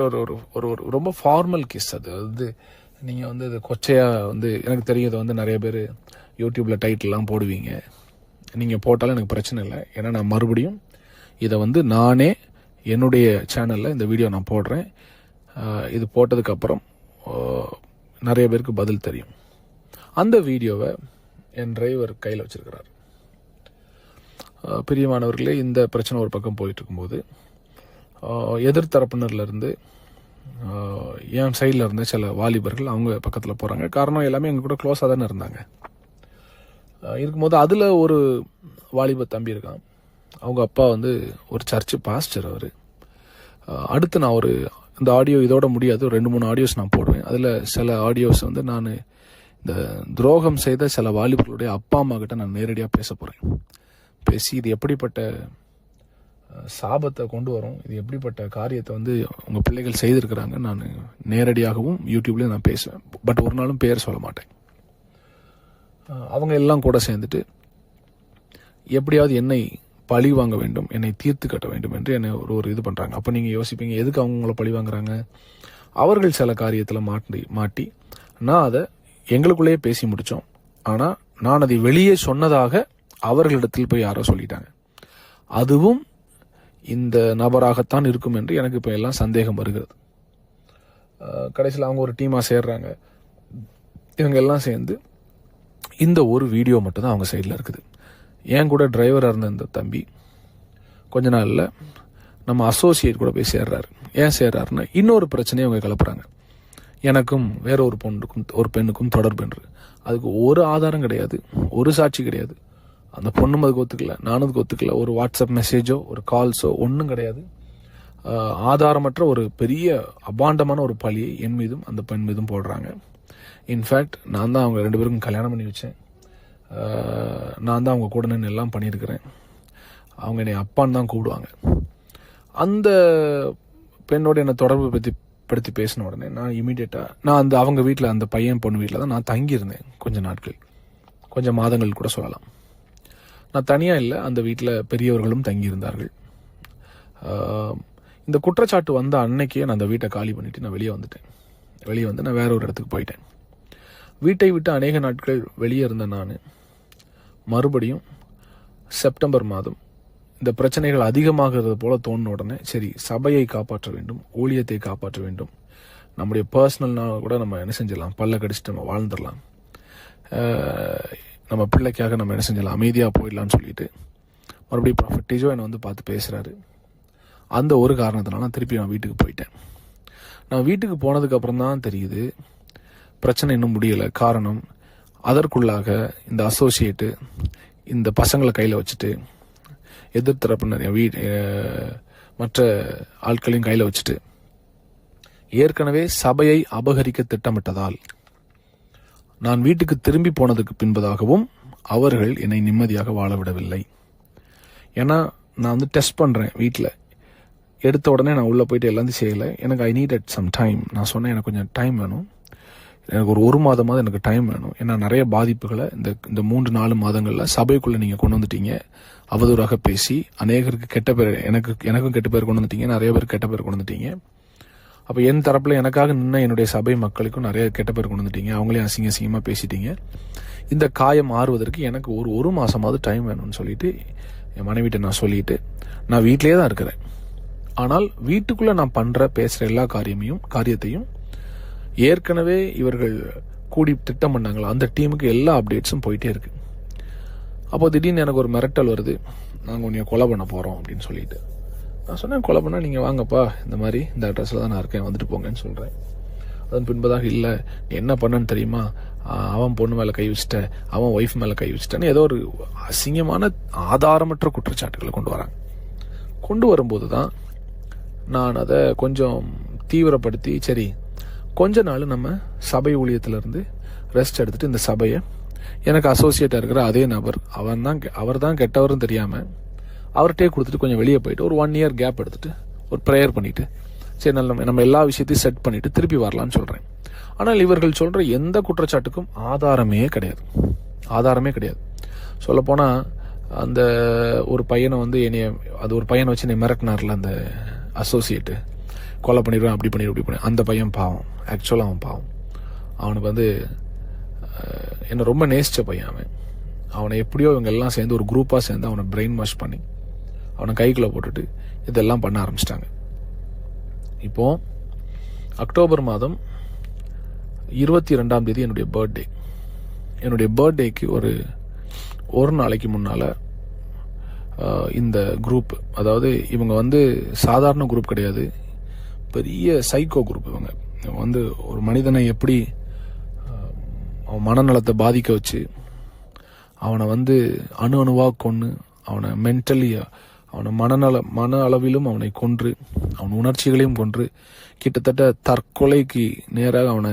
ஒரு ரொம்ப ஃபார்மல் கிஸ். அது நீங்கள் இது கொச்சையாக எனக்கு தெரியும், இதை நிறைய பேர் யூடியூப்பில் டைட்டில்லாம் போடுவீங்க. நீங்கள் போட்டாலும் எனக்கு பிரச்சனை இல்லை. ஏன்னா நான் மறுபடியும் இதை நானே என்னுடைய சேனலில் இந்த வீடியோ நான் போடுறேன். இது போட்டதுக்கப்புறம் நிறைய பேருக்கு பதில் தெரியும். அந்த வீடியோவை என் டிரைவர் கையில் வச்சிருக்கிறார். பிரியமானவர்களே, இந்த பிரச்சனை ஒரு பக்கம் போயிட்டு இருக்கும்போது எதிர்த்தரப்பினர்லேருந்து என் சைடில் இருந்த சில வாலிபர்கள் அவங்க பக்கத்தில் போகிறாங்க. காரணம் எல்லாமே எங்கள் கூட க்ளோஸாக தானே இருந்தாங்க. இருக்கும்போது அதில் ஒரு வாலிப தம்பி இருக்கான். அவங்க அப்பா ஒரு சர்ச்சு பாஸ்டர். அவர் அடுத்து நான் இந்த ஆடியோ இதோட முடியாது, 2-3 ஆடியோஸ் நான் போடுவேன். அதில் சில ஆடியோஸ் நான் இந்த துரோகம் செய்த சில வாலிபர்களுடைய அப்பா அம்மா கிட்ட நான் நேரடியாக பேச போகிறேன். பேசி இது எப்படிப்பட்ட சாபத்தை கொண்டு வரும், இது எப்படிப்பட்ட காரியத்தை உங்கள் பிள்ளைகள் செய்திருக்கிறாங்க நான் நேரடியாகவும் யூடியூப்லேயும் நான் பேசுவேன். பட் ஒரு நாளும் பேர் சொல்ல மாட்டேன். அவங்க எல்லாம் கூட சேர்ந்துட்டு எப்படியாவது என்னை பழி வாங்க வேண்டும், என்னை தீர்த்து கட்ட வேண்டும் என்று என்னை ஒரு இது பண்ணுறாங்க. அப்போ நீங்கள் யோசிப்பீங்க, எதுக்கு அவங்கள பழி வாங்குறாங்க? அவர்கள் சில காரியத்தில் மாட்டி நான் அதை எங்களுக்குள்ளேயே பேசி முடித்தோம். ஆனால் நான் அதை வெளியே சொன்னதாக அவர்களிடத்தில் போய் யாரோ சொல்லிட்டாங்க. அதுவும் இந்த நபராகத்தான் இருக்கும் என்று எனக்கு இப்போ எல்லாம் சந்தேகம் வருகிறது. கடைசியில் அவங்க ஒரு டீமாக சேர்றாங்க. இவங்க எல்லாம் சேர்ந்து இந்த ஒரு வீடியோ மட்டும்தான் அவங்க சைடில் இருக்குது. என் கூட டிரைவராக இருந்த இந்த தம்பி கொஞ்ச நாளில் நம்ம அசோசியேட் கூட போய் சேர்றாரு. ஏன் சேர்றாருன்னா இன்னொரு பிரச்சனையை அவங்க கிளப்புறாங்க. எனக்கும் வேற ஒரு பெண்ணுக்கும் தொடர்பு என்று. அதுக்கு ஒரு ஆதாரம் கிடையாது, ஒரு சாட்சி கிடையாது. அந்த பொண்ணும் அதுக்கு ஒத்துக்கல, நானும் அதுக்கு ஒத்துக்கல. ஒரு வாட்ஸ்அப் மெசேஜோ ஒரு கால்ஸோ ஒன்றும் கிடையாது. ஆதாரமற்ற ஒரு பெரிய அபாண்டமான ஒரு பழியை என் மீதும் அந்த பெண் மீதும் போடுறாங்க. இன்ஃபேக்ட் நான் தான் அவங்க 2 பேருக்கும் கல்யாணம் பண்ணி வச்சேன். நான் தான் அவங்க கூட நின்று எல்லாம் பண்ணியிருக்கிறேன். அவங்க என்னை அப்பான்னு தான் கூப்பிடுவாங்க. அந்த பெண்ணோட என்னை தொடர்பு படுத்தி பேசின உடனே நான் இமீடியட்டாக நான் அவங்க வீட்டில், அந்த பையன் பொண்ணு வீட்டில் தான் நான் தங்கியிருந்தேன் கொஞ்சம் நாட்கள், கொஞ்சம் மாதங்கள் கூட சொல்லலாம். நான் தனியாக இல்லை, அந்த வீட்டில் பெரியவர்களும் தங்கியிருந்தார்கள். இந்த குற்றச்சாட்டு வந்த அன்னைக்கே நான் அந்த வீட்டை காலி பண்ணிவிட்டு நான் வெளியே வந்து நான் வேற ஒரு இடத்துக்கு போயிட்டேன். வீட்டை விட்டு அநேக நாட்கள் வெளியே இருந்த நான் மறுபடியும் செப்டம்பர் மாதம் இந்த பிரச்சனைகள் அதிகமாகிறது போல தோணுன உடனே சரி, சபையை காப்பாற்ற வேண்டும், ஊழியத்தை காப்பாற்ற வேண்டும், நம்முடைய பர்சனல்னா கூட நம்ம என்ன செஞ்சிடலாம், பல்ல கடிச்சிட்டு நம்ம வாழ்ந்துடலாம், நம்ம பிள்ளைக்காக நம்ம என்ன செஞ்சலாம், அமைதியாக போயிடலான்னு சொல்லிட்டு மறுபடியும் ப்ராஃபட் டீஜோ என்னை பார்த்து பேசுகிறாரு. அந்த ஒரு காரணத்தினால நான் திருப்பி நான் வீட்டுக்கு போயிட்டேன். நான் வீட்டுக்கு போனதுக்கப்புறம் தான் தெரியுது பிரச்சனை இன்னும் முடியலை. காரணம், அதற்குள்ளாக இந்த அசோசியேட்டு இந்த பசங்களை கையில் வச்சுட்டு, எதிர்த்தரப்பினர் மற்ற ஆட்களையும் கையில் வச்சுட்டு ஏற்கனவே சபையை அபகரிக்க திட்டமிட்டதால் நான் வீட்டுக்கு திரும்பி போனதுக்கு பின்பதாகவும் அவர்கள் என்னை நிம்மதியாக வாழ விடவில்லை. ஏன்னா நான் டெஸ்ட் பண்ணுறேன் வீட்டில். எடுத்த உடனே நான் உள்ளே போயிட்டு எல்லாத்தையும் செய்யலை. எனக்கு ஐ நீடட் சம் டைம். நான் சொன்னேன், எனக்கு கொஞ்சம் டைம் வேணும், எனக்கு ஒரு மாதமாவது எனக்கு டைம் வேணும். ஏன்னா நிறைய பாதிப்புகளை இந்த 3-4 மாதங்களில் சபைக்குள்ளே நீங்கள் கொண்டு வந்துட்டீங்க. அவதூறாக பேசி அநேகருக்கு கெட்ட பேர், எனக்கும் கெட்ட பேர் கொண்டு வந்துட்டீங்க, நிறைய பேர் கெட்ட பேர் கொண்டு வந்துட்டீங்க. அப்போ என் தரப்பில் எனக்காக நின்று என்னுடைய சபை மக்களுக்கும் நிறைய கெட்ட பேர் கொண்டு வந்துட்டீங்க, அவங்களையும் அசிங்கமாக பேசிட்டீங்க. இந்த காயம் ஆறுவதற்கு எனக்கு ஒரு மாதமாவது டைம் வேணும்னு சொல்லிட்டு என் மனைவிட்ட நான் சொல்லிட்டு நான் வீட்டிலே தான் இருக்கிறேன். ஆனால் வீட்டுக்குள்ளே நான் பேசுகிற எல்லா காரியத்தையும் ஏற்கனவே இவர்கள் கூடி திட்டம் பண்ணாங்களா அந்த டீமுக்கு எல்லா அப்டேட்ஸும் போயிட்டே இருக்கு. அப்போ திடீர்னு எனக்கு ஒரு மிரட்டல் வருது, நாங்கள் உன்னைய கொலை பண்ண போகிறோம் அப்படின்னு சொல்லிட்டு. நான் சொன்னேன், கொலை பண்ணால் நீங்கள் வாங்கப்பா, இந்த மாதிரி இந்த அட்ரஸில் தான் நான் இருக்கேன், வந்துட்டு போங்கன்னு சொல்கிறேன். அதன் பின்பதாக இல்லை, என்ன பண்ணன்னு தெரியுமா, அவன் பொண்ணு மேலே கை வச்சுட்ட, அவன் ஒய்ஃப் மேலே கை வச்சுட்டேன்னு ஏதோ ஒரு அசிங்கமான ஆதாரமற்ற குற்றச்சாட்டுகளை கொண்டு வரும்போது தான் நான் அதை கொஞ்சம் தீவிரப்படுத்தி, சரி கொஞ்ச நாள் நம்ம சபை ஊழியத்திலிருந்து ரெஸ்ட் எடுத்துட்டு இந்த சபையை எனக்கு அசோசியேட்டாக இருக்கிற அதே நபர் அவர் தான் கெட்டவர்னு தெரியாமல் அவர்கிட்டே கொடுத்துட்டு கொஞ்சம் வெளியே போயிட்டு ஒரு 1 year கேப் எடுத்துட்டு ஒரு ப்ரேயர் பண்ணிட்டு சரி நம்ம எல்லா விஷயத்தையும் செட் பண்ணிட்டு திருப்பி வரலான்னு சொல்கிறேன். ஆனால் இவர்கள் சொல்கிற எந்த குற்றச்சாட்டுக்கும் ஆதாரமே கிடையாது. சொல்லப்போனால் அந்த ஒரு பையனை வந்து ஒரு பையனை வச்சு என்னை மிரட்டினார்ல அந்த அசோசியேட்டு, கொலை பண்ணிடுவேன் அப்படி பண்ணிடுவேன். அந்த பையன் பாவம், ஆக்சுவலாக அவன் பாவம். அவனுக்கு வந்து என்னை ரொம்ப நேசித்த பையன். அவனை எப்படியோ இவங்க எல்லாம் சேர்ந்து ஒரு குரூப்பாக சேர்ந்து அவனை பிரெயின் வாஷ் பண்ணி அவனை கைக்குள்ளே போட்டுட்டு இதெல்லாம் பண்ண ஆரம்பிச்சிட்டாங்க. இப்போ அக்டோபர் மாதம் 22ஆம் தேதி என்னுடைய பர்த்டேக்கு ஒரு நாளைக்கு முன்னால் இந்த குரூப், அதாவது இவங்க வந்து சாதாரண குரூப் கிடையாது, பெரிய சைக்கோ குரூப். இவங்க வந்து ஒரு மனிதனை எப்படி அவன் மனநலத்தை பாதிக்க வச்சு அவனை வந்து அணுவாக கொன்று அவனை மென்டலி அவனை மன அளவிலும் அவனை கொன்று அவன் உணர்ச்சிகளையும் கொன்று கிட்டத்தட்ட தற்கொலைக்கு நேராக அவனை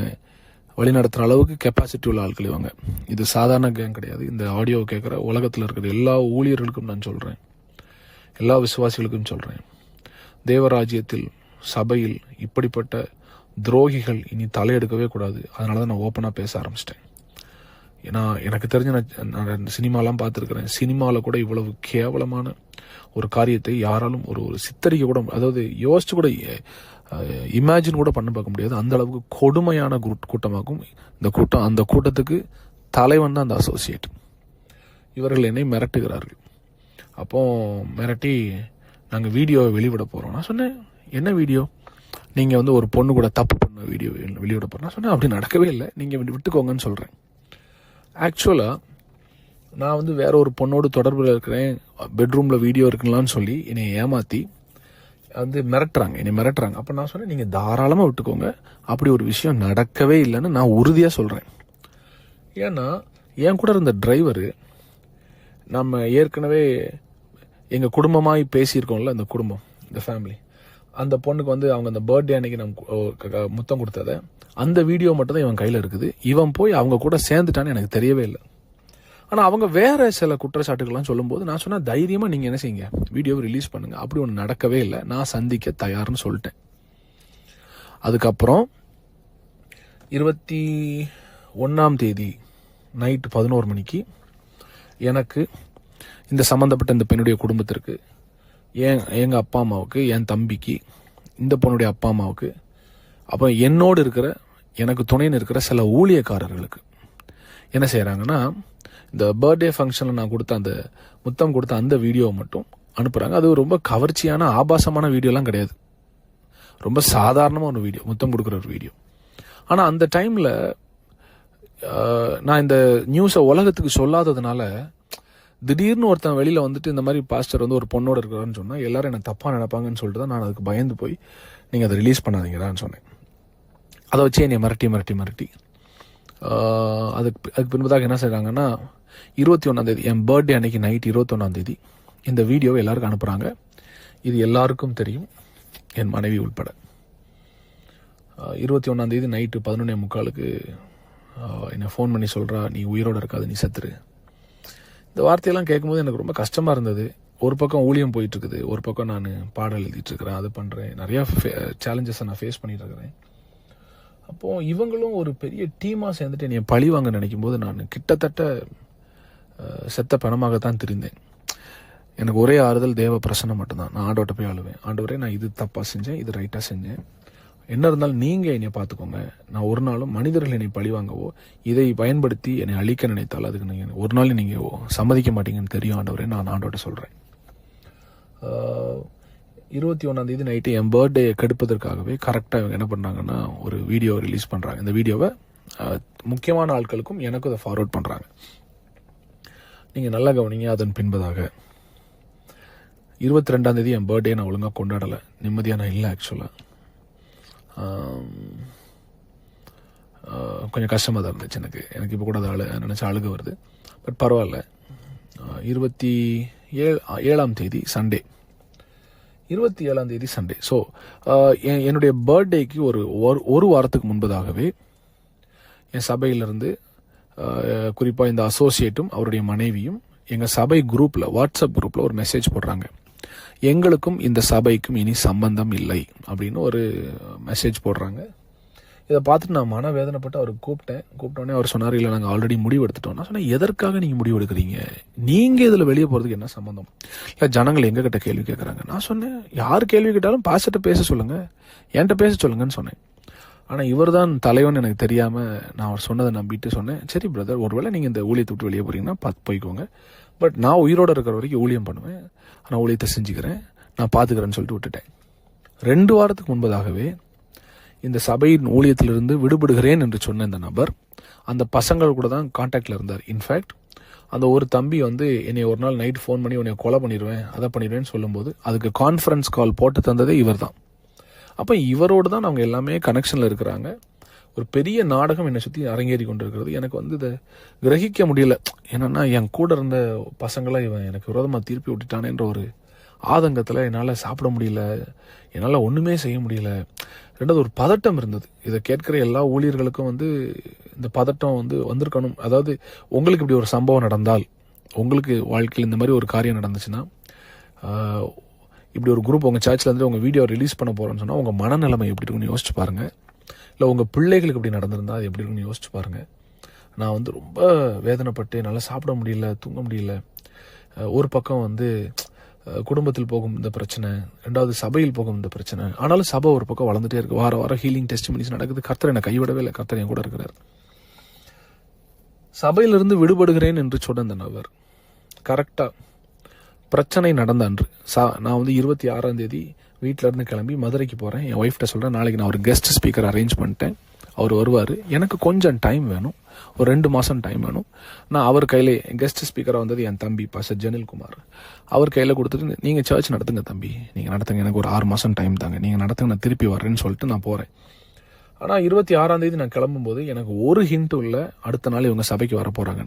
வழிநடத்துகிற அளவுக்கு கெப்பாசிட்டி உள்ள ஆட்கள் இவங்க. இது சாதாரண கேங் கிடையாது. இந்த ஆடியோவை கேட்குற உலகத்தில் இருக்கிற எல்லா ஊழியர்களுக்கும் நான் சொல்கிறேன், எல்லா விசுவாசிகளுக்கும் சொல்கிறேன், தேவராஜ்யத்தில் சபையில் இப்படிப்பட்ட துரோகிகள் இனி தலையெடுக்கவே கூடாது. அதனால தான் நான் ஓப்பனாக பேச ஆரம்பிச்சிட்டேன். ஏன்னா எனக்கு தெரிஞ்ச நான் சினிமாலாம் பார்த்துருக்கிறேன். சினிமாவில் கூட இவ்வளவு கேவலமான ஒரு காரியத்தை யாராலும் ஒரு சித்தரிக்க கூட, அதாவது யோசிச்சு கூட இமேஜின் கூட பண்ண பார்க்க முடியாது. அந்த அளவுக்கு கொடுமையான கூட்டமாகும் இந்த கூட்டம். அந்த கூட்டத்துக்கு தலைவன் தான் அந்த அசோசியேட். இவர்கள் என்னை மிரட்டுகிறார்கள். அப்போ மிரட்டி நாங்கள் வீடியோவை வெளிவிட போகிறோம். நான் சொன்னேன், என்ன வீடியோ? நீங்கள் வந்து ஒரு பொண்ணு கூட தப்பு பண்ண வீடியோ வெளியிட போகிறோம். நான் சொன்னேன், அப்படி நடக்கவே இல்லை, நீங்கள் விட்டுக்கோங்கன்னு சொல்கிறேன். ஆக்சுவலாக நான் வந்து வேற ஒரு பொண்ணோடு தொடர்பில் இருக்கிறேன், பெட்ரூமில் வீடியோ இருக்குங்களான்னு சொல்லி என்னை ஏமாற்றி வந்து மிரட்டுறாங்க. அப்போ நான் சொன்னேன், நீங்கள் தாராளமாக விட்டுக்கோங்க, அப்படி ஒரு விஷயம் நடக்கவே இல்லைன்னு நான் உறுதியாக சொல்கிறேன். ஏன்னா என் கூட இருந்த டிரைவரு, நம்ம ஏற்கனவே எங்கள் குடும்பமாக பேசியிருக்கோம்ல, இந்த குடும்பம், இந்த ஃபேமிலி, அந்த பொண்ணுக்கு வந்து அவங்க அந்த பர்த்டே அன்னைக்கு நம்ம முத்தம் கொடுத்தத அந்த வீடியோ மட்டும் தான் இவன் கையில் இருக்குது. இவன் போய் அவங்க கூட சேர்ந்துட்டான்னு எனக்கு தெரியவே இல்லை. ஆனால் அவங்க வேற சில குற்றச்சாட்டுகள்லாம் சொல்லும்போது நான் சொன்னேன், தைரியமாக நீங்கள் என்ன செய்யுங்க, வீடியோவை ரிலீஸ் பண்ணுங்க. அப்படி ஒன்று நடக்கவே இல்லை, நான் சந்திக்க தயார்னு சொல்லிட்டேன். அதுக்கப்புறம் 21ஆம் தேதி நைட்டு 11 மணிக்கு எனக்கு இந்த சம்மந்தப்பட்ட இந்த பெண்ணுடைய குடும்பத்திற்கு, எங்கள் அப்பா அம்மாவுக்கு, என் தம்பிக்கு, இந்த பொண்ணுடைய அப்பா அம்மாவுக்கு, அப்போ என்னோடு இருக்கிற எனக்கு துணைன்னு இருக்கிற சில ஊழியக்காரர்களுக்கு என்ன செய்கிறாங்கன்னா, இந்த பர்த்டே ஃபங்க்ஷனில் நான் கொடுத்த அந்த முத்தம் கொடுத்த அந்த வீடியோவை மட்டும் அனுப்புகிறாங்க. அது ரொம்ப கவர்ச்சியான ஆபாசமான வீடியோலாம் கிடையாது, ரொம்ப சாதாரணமாக ஒரு வீடியோ, முத்தம் கொடுக்குற ஒரு வீடியோ. ஆனால் அந்த டைமில் நான் இந்த நியூஸை உலகத்துக்கு சொல்லாததுனால திடீர்னு ஒருத்தன் வெளியில் வந்துட்டு இந்த மாதிரி பாஸ்டர் வந்து ஒரு பொண்ணோட இருக்கிறான்னு சொன்னால் எல்லாரும் என்னை தப்பாக நினைப்பாங்கன்னு சொல்லிட்டு தான் நான் அதுக்கு பயந்து போய் நீங்கள் அதை ரிலீஸ் பண்ணாதீங்கடான்னு சொன்னேன். அதை வச்சு என்னை மிரட்டி அதுக்கு பின்பதாக என்ன செய்கிறாங்கன்னா, 21ஆம் தேதி என் பர்த்டே அன்னைக்கு நைட் 21ஆம் தேதி இந்த வீடியோவை எல்லாருக்கும் அனுப்புகிறாங்க. இது எல்லாருக்கும் தெரியும், என் மனைவி உள்பட. 21ஆம் தேதி நைட்டு 11:45 என்னை ஃபோன் பண்ணி சொல்கிறா, நீ உயிரோடு இருக்காது, நீ செத்துரு. இந்த வார்த்தையெல்லாம் கேட்கும்போது எனக்கு ரொம்ப கஷ்டமாக இருந்தது. ஒரு பக்கம் ஊழியம் போயிட்டுருக்குது, ஒரு பக்கம் நான் பாடல் எழுதிட்டுருக்கிறேன், அது பண்ணுறேன், நிறையா சேலஞ்சஸை நான் ஃபேஸ் பண்ணிட்டு இருக்கிறேன். அப்போது இவங்களும் ஒரு பெரிய டீமாக சேர்ந்துட்டு என்னை பழி வாங்க நினைக்கும் போது நான் கிட்டத்தட்ட செத்த பணமாகத்தான் தெரிந்தேன். எனக்கு ஒரே ஆறுதல் தேவ பிரசன்னம் மட்டும்தான். நான் ஆண்டவர்கிட்ட போய் அழுவேன், ஆண்டவரே நான் இது தப்பாக செஞ்சேன், இது ரைட்டாக செஞ்சேன், என்ன இருந்தாலும் நீங்கள் என்னை பார்த்துக்கோங்க. நான் ஒரு நாளும் மனிதர்கள் என்னை பழிவாங்கவோ இதை பயன்படுத்தி என்னை அழிக்க நினைத்தால் அதுக்கு நீங்கள் ஒரு நாள் நீங்கள் சம்மதிக்க மாட்டீங்கன்னு தெரியும் ஆண்டவரே, நான் ஆண்டவர்கிட்ட சொல்கிறேன். 21ஆம் தேதி நைட்டு என் பர்த்டே கெடுப்பதற்காகவே கரெக்டாக இவங்க என்ன பண்ணுறாங்கன்னா ஒரு வீடியோ ரிலீஸ் பண்ணுறாங்க. இந்த வீடியோவை முக்கியமான ஆட்களுக்கும் எனக்கும் அதை ஃபார்வர்ட் பண்ணுறாங்க. நீங்கள் நல்லா கவனிங்க. அதன் பின்பதாக 22ஆம் தேதி என் பர்த்டே நான் ஒழுங்காக கொண்டாடலை, நிம்மதியாக நான் இல்லை. ஆக்சுவலாக கொஞ்சம் கஷ்டமாக தான் இருந்துச்சு எனக்கு இப்போ கூட அதை நினச்சி அழுக வருது. பட் பரவாயில்ல. 27ஆம் தேதி சண்டே, 27ஆம் தேதி சண்டே. ஸோ என்னுடைய பர்த்டேக்கு ஒரு வாரத்துக்கு முன்பதாகவே என் சபையிலிருந்து குறிப்பாக இந்த அசோசியேட்டும் அவருடைய மனைவியும் எங்கள் சபை குரூப்பில், வாட்ஸ்அப் குரூப்பில் ஒரு மெசேஜ் போடுறாங்க. எங்களுக்கும் இந்த சபைக்கும் இனி சம்பந்தம் இல்லை அப்படின்னு ஒரு மெசேஜ் போடுறாங்க. இதை பார்த்துட்டு நான் மனவேதனைப்பட்டு அவருக்கு கூப்பிட்டோன்னே அவர் சொன்னார், இல்லை நாங்கள் ஆல்ரெடி முடிவு எடுத்துட்டோம். நான் சொன்னேன், எதற்காக நீங்கள் முடிவு எடுக்கிறீங்க? நீங்கள் இதில் வெளியே போகிறதுக்கு என்ன சம்மந்தம்? இல்லை ஜனங்கள் எங்ககிட்ட கேள்வி கேட்குறாங்க. நான் சொன்னேன், யார் கேள்வி கேட்டாலும் பாஸ்டர்ட்ட பேச சொல்லுங்கள், என்கிட்ட பேச சொல்லுங்கன்னு சொன்னேன். ஆனால் இவர் தான் தலைவன் எனக்கு தெரியாமல் நான் அவர் சொன்னதை நம்பிட்டு சொன்னேன், சரி பிரதர், ஒருவேளை நீங்கள் இந்த ஊழியத்தை விட்டு வெளியே போகிறீங்கன்னா பார்த்து போய்க்கோங்க, பட் நான் உயிரோடு இருக்கிற வரைக்கும் ஊழியம் பண்ணுவேன், நான் ஊழியத்தை செஞ்சுக்கிறேன், நான் பார்த்துக்கிறேன்னு சொல்லிட்டு விட்டுட்டேன். 2 வாரத்துக்கு முன்பதாகவே இந்த சபையின் ஊழியத்திலிருந்து விடுபடுகிறேன் என்று சொன்ன இந்த நபர் அந்த பசங்கள் கூட தான் கான்டாக்டில் இருந்தார். இன்ஃபேக்ட் அந்த ஒரு தம்பி வந்து என்னை ஒரு நாள் நைட் ஃபோன் பண்ணி உன்னை கொலை பண்ணிடுவேன், அதை பண்ணிடுவேன்னு சொல்லும்போது அதுக்கு கான்ஃபரன்ஸ் கால் போட்டு தந்ததே இவர் தான். அப்போ இவரோடு தான் அவங்க எல்லாமே கனெக்ஷனில் இருக்கிறாங்க. ஒரு பெரிய நாடகம் என்னை சுற்றி அரங்கேறி கொண்டு இருக்கிறது. எனக்கு வந்து இதை கிரகிக்க முடியல. என்னென்னா என் கூட இருந்த பசங்களை இவன் எனக்கு விரோதமாக திருப்பி விட்டுட்டானேன்ற ஒரு ஆதங்கத்தில் என்னால் சாப்பிட முடியல, என்னால் ஒன்றுமே செய்ய முடியல. 2வது ஒரு பதட்டம் இருந்தது. இதை கேட்குற எல்லா ஊழியர்களுக்கும் வந்து இந்த பதட்டம் வந்து வந்திருக்கணும். அதாவது உங்களுக்கு இப்படி ஒரு சம்பவம் நடந்தால், உங்களுக்கு வாழ்க்கையில் இந்த மாதிரி ஒரு காரியம் நடந்துச்சுன்னா, இப்படி ஒரு குரூப் உங்கள் சர்ச்சில் இருந்து உங்கள் வீடியோ ரிலீஸ் பண்ண போகிறோன்னு சொன்னால் உங்கள் மனநிலைமை எப்படி இருக்குன்னு யோசிச்சு பாருங்கள். இல்லை உங்கள் பிள்ளைகளுக்கு இப்படி நடந்திருந்தால் அது எப்படி இருக்குன்னு யோசிச்சு பாருங்கள். நான் வந்து ரொம்ப வேதனைப்பட்டு என்னால் சாப்பிட முடியல, தூங்க முடியல. ஒரு பக்கம் வந்து குடும்பத்தில் போகும் இந்த பிரச்சனை, 2வது சபையில் போகும் இந்த பிரச்சனை. ஆனாலும் சபை ஒரு பக்கம் வளர்ந்துட்டே இருக்கு. வார வாரம் ஹீலிங் டெஸ்டிமனிஸ் நடக்குது. கர்த்தர் என்னை கைவிடவே இல்லை, கர்த்தர் என் கூட இருக்கிறார். சபையிலிருந்து விடுபடுகிறேன் என்று சொன்ன இந்த நபர் கரெக்டாக பிரச்சனை நடந்த அன்று நான் வந்து 26ஆம் தேதி வீட்டில இருந்து கிளம்பி மதுரைக்கு போகிறேன். என் ஒய்ஃப்ட்ட சொல்கிறேன், நாளைக்கு நான் ஒரு கெஸ்ட் ஸ்பீக்கர் அரேஞ்ச் பண்ணிட்டேன், அவர் வருவார், எனக்கு கொஞ்சம் டைம் வேணும், ஒரு 2 மாதம் டைம் வேணும். நான் அவர் கையில் கெஸ்ட் ஸ்பீக்கராக வந்தது என் தம்பி பாஸ்டர் ஜெனில்குமார். அவர் கையில் கொடுத்துட்டு நீங்கள் சர்ச் நடத்துங்க தம்பி, நீங்கள் நடத்துங்க, எனக்கு ஒரு 6 மாதம் டைம் தாங்க, நீங்கள் நடத்துங்க, நான் திருப்பி வரேன்னு சொல்லிட்டு நான் போகிறேன். ஆனால் 26ஆம் தேதி நான் கிளம்பும்போது எனக்கு ஒரு ஹிண்ட்டும் இல்லை அடுத்த நாள் இவங்க சபைக்கு வர போகிறாங்க.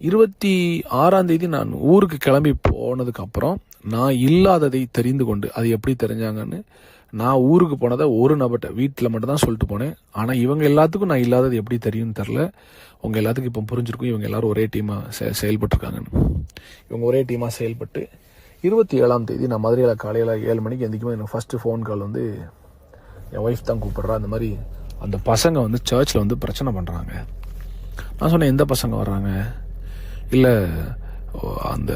26ஆம் தேதி நான் ஊருக்கு கிளம்பி போனதுக்கு அப்புறம் நான் இல்லாததை தெரிந்து கொண்டு, அது எப்படி தெரிஞ்சாங்கன்னு, நான் ஊருக்கு போனதை ஒரு நபர்கிட்ட வீட்டில் மட்டும் தான் சொல்லிட்டு போனேன். ஆனால் இவங்க எல்லாத்துக்கும் நான் இல்லாதது எப்படி தெரியும்னு தெரில. உங்கள் எல்லாத்துக்கும் இப்போ புரிஞ்சிருக்கும், இவங்க எல்லாரும் ஒரே டீமாக செயல்பட்டுருக்காங்கன்னு. இவங்க ஒரே டீமாக செயல்பட்டு 27ஆம் தேதி நான் மதுரையில் காலையில் 7 மணிக்கு எந்திரிக்கும் எனக்கு ஃபஸ்ட்டு ஃபோன் கால் வந்து என் ஒய்ஃப் தான் கூப்பிட்றா, அந்த மாதிரி அந்த பசங்க வந்து சர்ச்சில் வந்து பிரச்சனை பண்ணுறாங்க. நான் சொன்னேன், எந்த பசங்க வர்றாங்க? இல்லை அந்த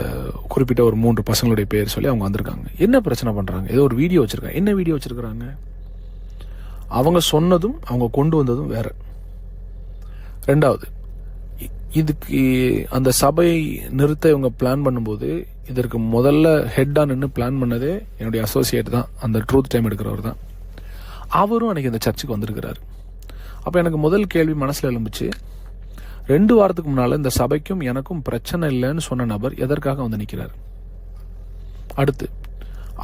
குறிப்பிட்ட ஒரு 3 பசங்களுடைய பேர் சொல்லி அவங்க வந்திருக்காங்க. என்ன பிரச்சனை பண்ணுறாங்க? ஏதோ ஒரு வீடியோ வச்சுருக்காங்க. என்ன வீடியோ வச்சுருக்கிறாங்க? அவங்க சொன்னதும் அவங்க கொண்டு வந்ததும் வேற. 2வது, இதுக்கு அந்த சபையை நிறுத்த இவங்க பிளான் பண்ணும்போது இதற்கு முதல்ல ஹெட்டாக நின்று பிளான் பண்ணதே என்னுடைய அசோசியேட் தான், அந்த ட்ரூத் டைம் எடுக்கிறவர் தான். அவரும் அன்றைக்கி இந்த சர்ச்சுக்கு வந்திருக்கிறார். அப்போ எனக்கு முதல் கேள்வி மனசில் எழும்புச்சு, 2 வாரத்துக்கு முன்னால் இந்த சபைக்கும் எனக்கும் பிரச்சனை இல்லைன்னு சொன்ன நபர் எதற்காக வந்து நிற்கிறார்? அடுத்து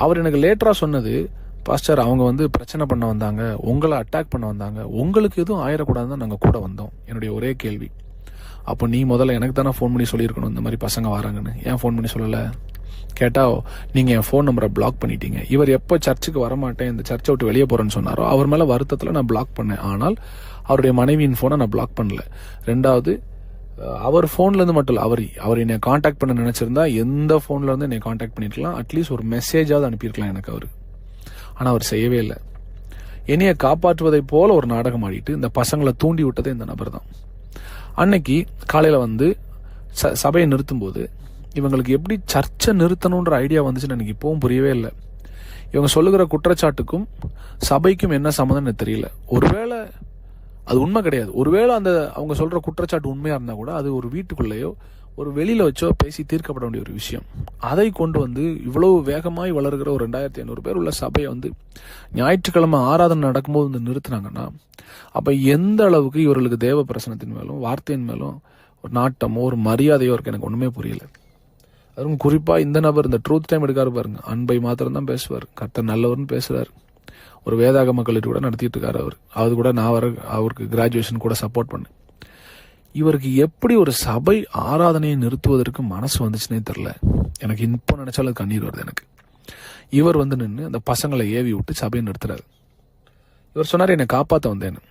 அவர் எனக்கு லேட்டராக சொன்னது, பாஸ்டர் அவங்க வந்து பிரச்சனை பண்ண வந்தாங்க, உங்களை அட்டாக் பண்ண வந்தாங்க, உங்களுக்கு எதுவும் ஆயிடக்கூடாதுன்னு தான் நாங்கள் கூட வந்தோம். என்னுடைய ஒரே கேள்வி, அப்போ நீ முதல்ல எனக்கு தானே ஃபோன் பண்ணி சொல்லியிருக்கணும் இந்த மாதிரி பசங்க வராங்கன்னு, ஏன் ஃபோன் பண்ணி சொல்லலை? கேட்டால் நீங்கள் என் ஃபோன் நம்பரை பிளாக் பண்ணிட்டீங்க. இவர் எப்போ சர்ச்சுக்கு வரமாட்டேன், இந்த சர்ச்சை விட்டு வெளியே போகிறேன்னு சொன்னாரோ அவர் மேலே வருத்தத்தில் நான் பிளாக் பண்ணேன். ஆனால் அவருடைய மனைவியின் ஃபோனை நான் பிளாக் பண்ணல. 2வது, அவர் ஃபோன்லேருந்து மட்டும் இல்லை, அவர் என்னை காண்டாக்ட் பண்ண நினச்சிருந்தா எந்த ஃபோன்லேருந்து என்னை காண்டாக்ட் பண்ணியிருக்கலாம், அட்லீஸ்ட் ஒரு மெசேஜாவது அனுப்பியிருக்கலாம் எனக்கு அவர். ஆனால் அவர் செய்யவே இல்லை. என்னையை காப்பாற்றுவதை போல ஒரு நாடகம் ஆடிட்டு இந்த பசங்களை தூண்டி விட்டதே இந்த நபர் தான். அன்னைக்கு காலையில் வந்து சபையை நிறுத்தும்போது இவங்களுக்கு எப்படி சர்ச்சை நிறுத்தணுன்ற ஐடியா வந்துச்சுன்னு எனக்கு இப்போவும் புரியவே இல்லை. இவங்க சொல்லுகிற குற்றச்சாட்டுக்கும் சபைக்கும் என்ன சம்மந்தம்னு தெரியல. ஒருவேளை அது உண்மை கிடையாது, ஒருவேளை அந்த அவங்க சொல்கிற குற்றச்சாட்டு உண்மையாக இருந்தால் கூட அது ஒரு வீட்டுக்குள்ளேயோ ஒரு வெளியில் வச்சோ பேசி தீர்க்கப்பட வேண்டிய ஒரு விஷயம். அதை கொண்டு வந்து இவ்வளவு வேகமாய் வளர்கிற ஒரு 2500 பேர் உள்ள சபையை வந்து ஞாயிற்றுக்கிழமை ஆராதனை நடக்கும்போது வந்து நிறுத்தினாங்கன்னா அப்போ எந்த அளவுக்கு இவர்களுக்கு தேவ பிரசனத்தின் மேலும் வார்த்தையின் மேலும் ஒரு நாட்டமோ ஒரு மரியாதையோ இருக்கு, எனக்கு ஒன்றுமே புரியல. அதுவும் குறிப்பாக இந்த நபர் இந்த ட்ரூத் டைம் எடுக்காரு பாருங்க, அன்பை மாத்திரம் தான் பேசுவார், கர்த்தர் நல்லவர்னு பேசுகிறார். ஒரு வேதாகம கல்லூரி கூட நடத்திட்டு இருக்காரு அவர். அது கூட நான் அவருக்கு கிராஜுவேஷன் கூட சப்போர்ட் பண்ணேன். இவருக்கு எப்படி ஒரு சபை ஆராதனையை நிறுத்துவதற்கு மனசு வந்துச்சுன்னே தெரில. எனக்கு இப்போ நினைச்சாலும் கண்ணீர் வருது எனக்கு. இவர் வந்து நின்று அந்த பசங்களை ஏவி விட்டு சபையை நிறுத்துறாரு. இவர் சொன்னார், என்னை காப்பாற்ற வந்தேன்னு.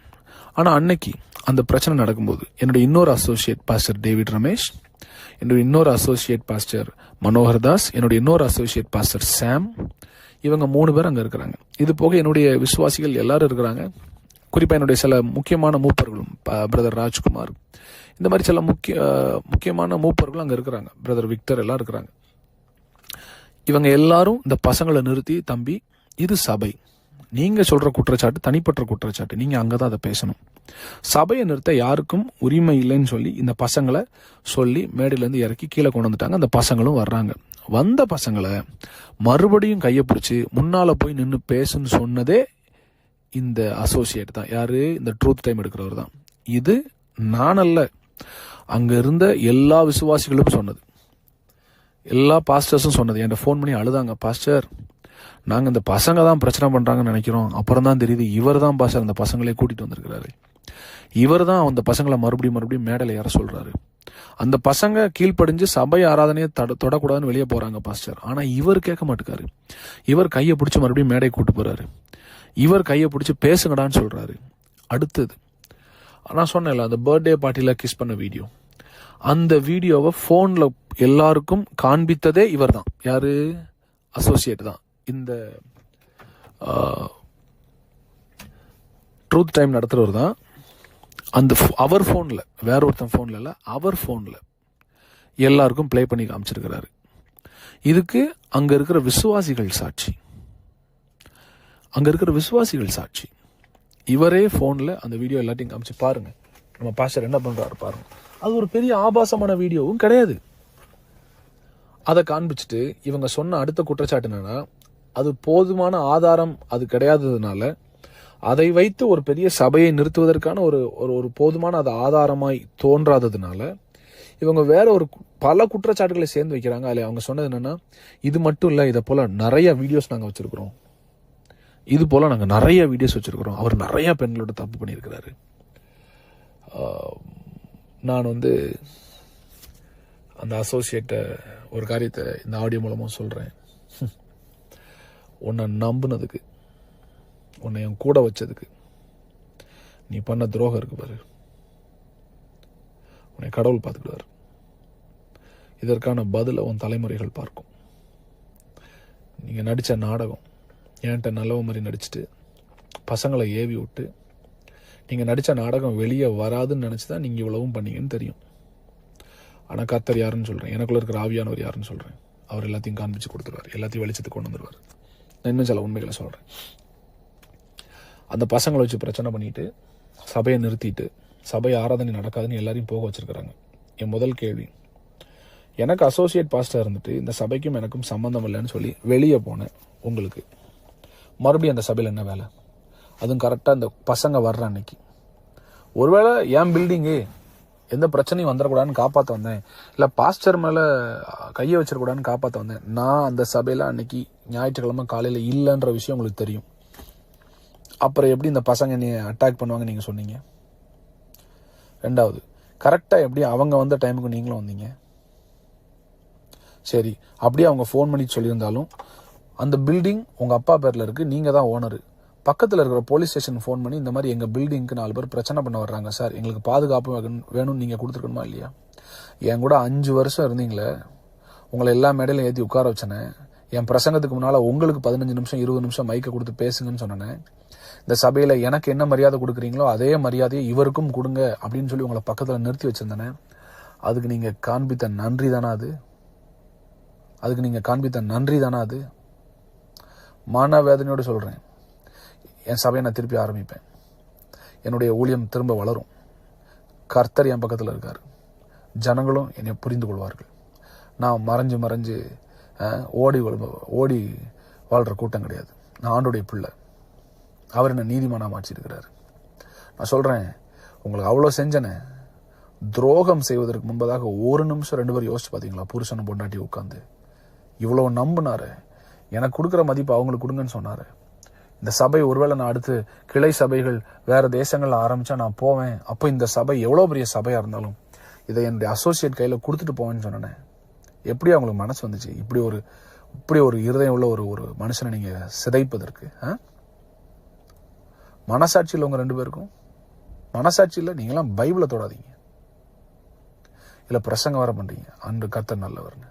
ஆனால் அன்னைக்கு அந்த பிரச்சனை நடக்கும்போது என்னுடைய இன்னொரு அசோசியேட் பாஸ்டர் டேவிட் ரமேஷ், என்னுடைய இன்னொரு அசோசியேட் பாஸ்டர் மனோகர் தாஸ், என்னுடைய இன்னொரு அசோசியேட் பாஸ்டர் சாம், இவங்க 3 பேர் அங்கே இருக்கிறாங்க. இது போக என்னுடைய விசுவாசிகள் எல்லாரும் இருக்கிறாங்க. குறிப்பாக என்னுடைய சில முக்கியமான மூப்பர்களும், பிரதர் ராஜ்குமார், இந்த மாதிரி சில முக்கியமான மூப்பர்களும் அங்கே இருக்கிறாங்க. பிரதர் விக்டர் எல்லாம் இருக்கிறாங்க. இவங்க எல்லாரும் இந்த பசங்களை நிறுத்தி, தம்பி இது சபை, நீங்கள் சொல்கிற குற்றச்சாட்டு தனிப்பட்ட குற்றச்சாட்டு, நீங்கள் அங்கே தான் அதை பேசணும், சபையை நிறுத்த யாருக்கும் உரிமை இல்லைன்னு சொல்லி இந்த பசங்களை சொல்லி மேடையிலேருந்து இறக்கி கீழே கொண்டு வந்துட்டாங்க. அந்த பசங்களும் வர்றாங்க. வந்த பசங்களை மறுபடியும் கையை பிடிச்சி முன்னால் போய் நின்று பேசுன்னு சொன்னதே இந்த அசோசியேட் தான். யாரு? இந்த ட்ரூத் டைம் எடுக்கிறவர் தான். இது நானல்ல, அங்கே இருந்த எல்லா விசுவாசிகளும் சொன்னது, எல்லா பாஸ்டர்ஸும் சொன்னது. என்கிட்ட ஃபோன் பண்ணி அழுதாங்க, பாஸ்டர் நாங்கள் இந்த பசங்க தான் பிரச்சனை பண்ணுறாங்கன்னு நினைக்கிறோம், அப்புறம் தான் தெரியுது இவர் தான் பாஸ்டர் அந்த பசங்களே கூட்டிகிட்டு வந்திருக்கிறாரு, இவர் தான் அந்த பசங்களை மறுபடியும் மேடையில் ஏற சொல்கிறாரு, அந்த பசங்க கீழ்ப்படிஞ்சு சபை ஆராதனையை தொடக்கூடாதுன்னு வெளியே போகிறாங்க பாஸ்டர், ஆனால் இவர் கேட்க மாட்டேக்காரு, இவர் கையை பிடிச்சி மறுபடியும் மேடை கூட்டு போகிறாரு, இவர் கையை பிடிச்சி பேசுங்கடான்னு சொல்கிறாரு. அடுத்தது நான் சொன்னேன்ல அந்த பர்த்டே பார்ட்டியில் கிஸ் பண்ண வீடியோ, அந்த வீடியோவை ஃபோனில் எல்லாருக்கும் காண்பித்ததே இவர் தான். யார்? அசோசியேட் தான். இந்த ட்ரூத் டைம் நடத்துகிறவர் தான். அந்த அவர் ஃபோனில், வேற ஒருத்தன் ஃபோனில் இல்லை, அவர் ஃபோனில் எல்லாருக்கும் ப்ளே பண்ணி காமிச்சிருக்கிறாரு. இதுக்கு அங்கே இருக்கிற விசுவாசிகள் சாட்சி, அங்கே இருக்கிற விசுவாசிகள் சாட்சி. இவரே ஃபோனில் அந்த வீடியோ எல்லாத்தையும் காமிச்சு பாருங்க, நம்ம பாஸ்டர் என்ன பண்ணுறாரு பாருங்க. அது ஒரு பெரிய ஆபாசமான வீடியோவும் கிடையாது. அதை காண்பிச்சுட்டு இவங்க சொன்ன அடுத்த குற்றச்சாட்டு என்னன்னா, அது போதுமான ஆதாரம் அது கிடையாததுனால அதை வைத்து ஒரு பெரிய சபையை நிறுத்துவதற்கான ஒரு போதுமான அது ஆதாரமாய் தோன்றாததுனால இவங்க வேற ஒரு பல குற்றச்சாட்டுகளை சேர்ந்து வைக்கிறாங்க. அதில் அவங்க சொன்னது என்னன்னா, இது மட்டும் இல்லை, இதை போல நிறைய வீடியோஸ் நாங்கள் வச்சிருக்கிறோம், இது போல நாங்கள் நிறைய வீடியோஸ் வச்சிருக்கிறோம், அவர் நிறைய பெண்களோட தப்பு பண்ணியிருக்கிறாரு. நான் அந்த அசோசியேட்டை ஒரு காரியத்தை இந்த ஆடியோ மூலமாக சொல்கிறேன். உன்னை நம்பினதுக்கு, உன்னை என் கூட வச்சதுக்கு நீ பண்ண துரோகம் இருக்கு பாரு, உன்னை கடவுள் பார்த்துக்கிடுவார். இதற்கான பதிலை உன் தலைமுறைகள் பார்க்கும். நீங்கள் நடித்த நாடகம், என்கிட்ட நல்லவ மாதிரி நடிச்சுட்டு பசங்களை ஏவி விட்டு நீங்கள் நடித்த நாடகம் வெளியே வராதுன்னு நினச்சி தான் நீங்கள் இவ்வளவும் பண்ணீங்கன்னு தெரியும். ஆனால் கர்த்தர் யாருன்னு சொல்கிறேன், எனக்குள்ள இருக்கிற ஆவியானவர் யாருன்னு சொல்கிறேன், அவர் எல்லாத்தையும் காண்பிச்சு கொடுத்துருவார், எல்லாத்தையும் வெளிச்சத்துக்கு கொண்டு வந்துடுவார். நான் இன்னும் சில உண்மைகளை சொல்கிறேன். அந்த பசங்களை வச்சு பிரச்சனை பண்ணிட்டு சபையை நிறுத்திட்டு சபை ஆராதனை நடக்காதுன்னு எல்லாரையும் போக வச்சிருக்கிறாங்க. என் முதல் கேள்வி, எனக்கு அசோசியேட் பாஸ்டர் இருந்துட்டு இந்த சபைக்கும் எனக்கும் சம்மந்தம் இல்லைன்னு சொல்லி வெளியே போனேன், உங்களுக்கு மறுபடியும் அந்த சபையில் என்ன வேலை? அதுவும் கரெக்டாக இந்த பசங்க வர்ற அன்னைக்கு. ஒருவேளை என் பில்டிங்கு எந்த பிரச்சனையும் வந்துடக்கூடாதுன்னு காப்பாற்ற வந்தேன், இல்லை பாஸ்டர் மேலே கையை வச்சிடக்கூடாதுன்னு காப்பாற்ற வந்தேன். நான் அந்த சபையில் அன்னைக்கு ஞாயிற்றுக்கிழமை காலையில் இல்லைன்ற விஷயம் உங்களுக்கு தெரியும். அப்புறம் எப்படி இந்த பசங்க நீ அட்டாக் பண்ணுவாங்க நீங்கள் சொன்னீங்க? ரெண்டாவது, கரெக்டாக எப்படி அவங்க வந்த டைமுக்கு நீங்களும் வந்தீங்க? சரி, அப்படியே அவங்க ஃபோன் பண்ணி சொல்லியிருந்தாலும் அந்த பில்டிங் உங்கள் அப்பா பேரில் இருக்குது, நீங்கள் தான் ஓனரு. பக்கத்தில் இருக்கிற போலீஸ் ஸ்டேஷன் ஃபோன் பண்ணி இந்த மாதிரி எங்கள் பில்டிங்க்கு 4 பேர் பிரச்சனை பண்ண வர்றாங்க சார், எங்களுக்கு பாதுகாப்பு வேணும்னு நீங்கள் கொடுத்துருக்கணுமா இல்லையா? என் கூட 5 வருஷம் இருந்தீங்களே, உங்களை எல்லா மேடையிலும் ஏற்றி உட்கார வச்சேனே, என் பிரசங்கத்துக்கு முன்னால் உங்களுக்கு 15 நிமிஷம் 20 நிமிஷம் மைக்கை கொடுத்து பேசுங்கன்னு சொன்னேன். இந்த சபையில் எனக்கு என்ன மரியாதை கொடுக்குறீங்களோ அதே மரியாதையை இவருக்கும் கொடுங்க அப்படின்னு சொல்லி உங்களை பக்கத்தில் நிறுத்தி வச்சுருந்தேனே, அதுக்கு நீங்கள் காண்பித்த நன்றி தானே அது? அதுக்கு நீங்கள் காண்பித்த நன்றி தானே அது? மான வேதனையோடு சொல்கிறேன், என் சபையை நான் திருப்பி ஆரம்பிப்பேன், என்னுடைய ஊழியம் திரும்ப வளரும், கர்த்தர் என் பக்கத்தில் இருக்கார், ஜனங்களும் என்னை புரிந்து கொள்வார்கள். நான் மறைஞ்சு ஓடி வாழ்கிற கூட்டம் கிடையாது. நான் ஆண்டோடைய பிள்ளை, அவர் என்னை நீதிமானா மாற்றிருக்கிறார். நான் சொல்கிறேன், உங்களுக்கு அவ்வளோ செஞ்சனே, துரோகம் செய்வதற்கு முன்பதாக 1 நிமிஷம் 2 பேர் யோசிச்சு பார்த்தீங்களா? புருஷனை பொண்டாட்டி உட்காந்து இவ்வளோ நம்பினாரு, எனக்கு கொடுக்குற மதிப்பு அவங்களுக்கு கொடுங்கன்னு சொன்னார். இந்த சபை ஒருவேளை நான் அடுத்து கிளை சபைகள் வேறு தேசங்களில் ஆரம்பித்தா நான் போவேன், அப்போ இந்த சபை எவ்வளோ பெரிய சபையாக இருந்தாலும் இதை என்னுடைய அசோசியேட் கையில் கொடுத்துட்டு போவேன்னு சொன்னேன். எப்படி அவங்களுக்கு மனசு வந்துச்சு? இப்படி ஒரு இருதயம் உள்ள ஒரு மனுஷனை நீங்கள் சிதைப்பதற்கு மனசாட்சியில் உங்கள் 2 பேருக்கும் மனசாட்சி இல்லை, நீங்களாம் பைபிளை தொடாதீங்க. இல்லை பிரசங்க வர பண்ணுறீங்க, அன்று கர்த்தர் நல்லவர்னு.